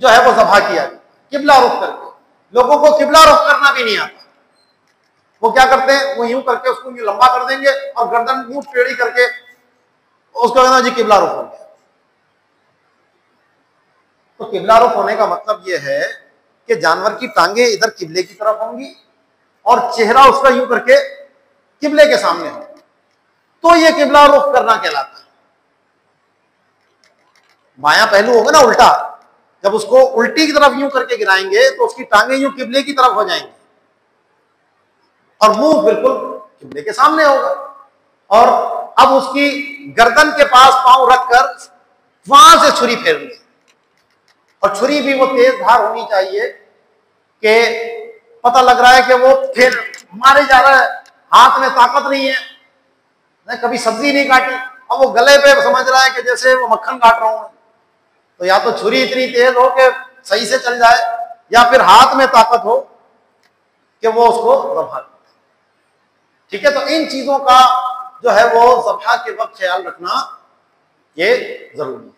जो है वो ज़बह किया, किबला रुख करके। लोगों को किबला रुख करना भी नहीं आता, वो क्या करते हैं, वो यूं करके उसको यूं लंबा कर देंगे और गर्दन यूं टेढ़ी करके उसको कहना जी किबला रुख हो गया। तो किबला रुख होने का मतलब ये है कि जानवर की टांगे इधर किबले की तरफ होंगी और चेहरा उसका यूं करके किबले के सामने हो, तो ये किबला रुख करना कहलाता है। बायां पहलू होगा ना उल्टा, जब उसको उल्टी की तरफ यूं करके गिराएंगे तो उसकी टांगे यूं किबले की तरफ हो जाएंगी और मुंह बिल्कुल किबले के सामने होगा। और अब उसकी गर्दन के पास पांव रखकर वहां से छुरी फेरनी, और छुरी भी वो तेज धार होनी चाहिए कि पता लग रहा है कि वो फिर मारे जा रहा है, हाथ में ताकत नहीं है, नहीं कभी सब्जी नहीं काटी, अब वो गले पे समझ रहा है कि जैसे वो मक्खन काट रहा हूं। तो या तो छुरी इतनी तेज हो कि सही से चल जाए, या फिर हाथ में ताकत हो कि वो उसको ज़बह। ठीक है, तो इन चीजों का जो है वो ज़बह के वक्त ख्याल रखना ये जरूरी है।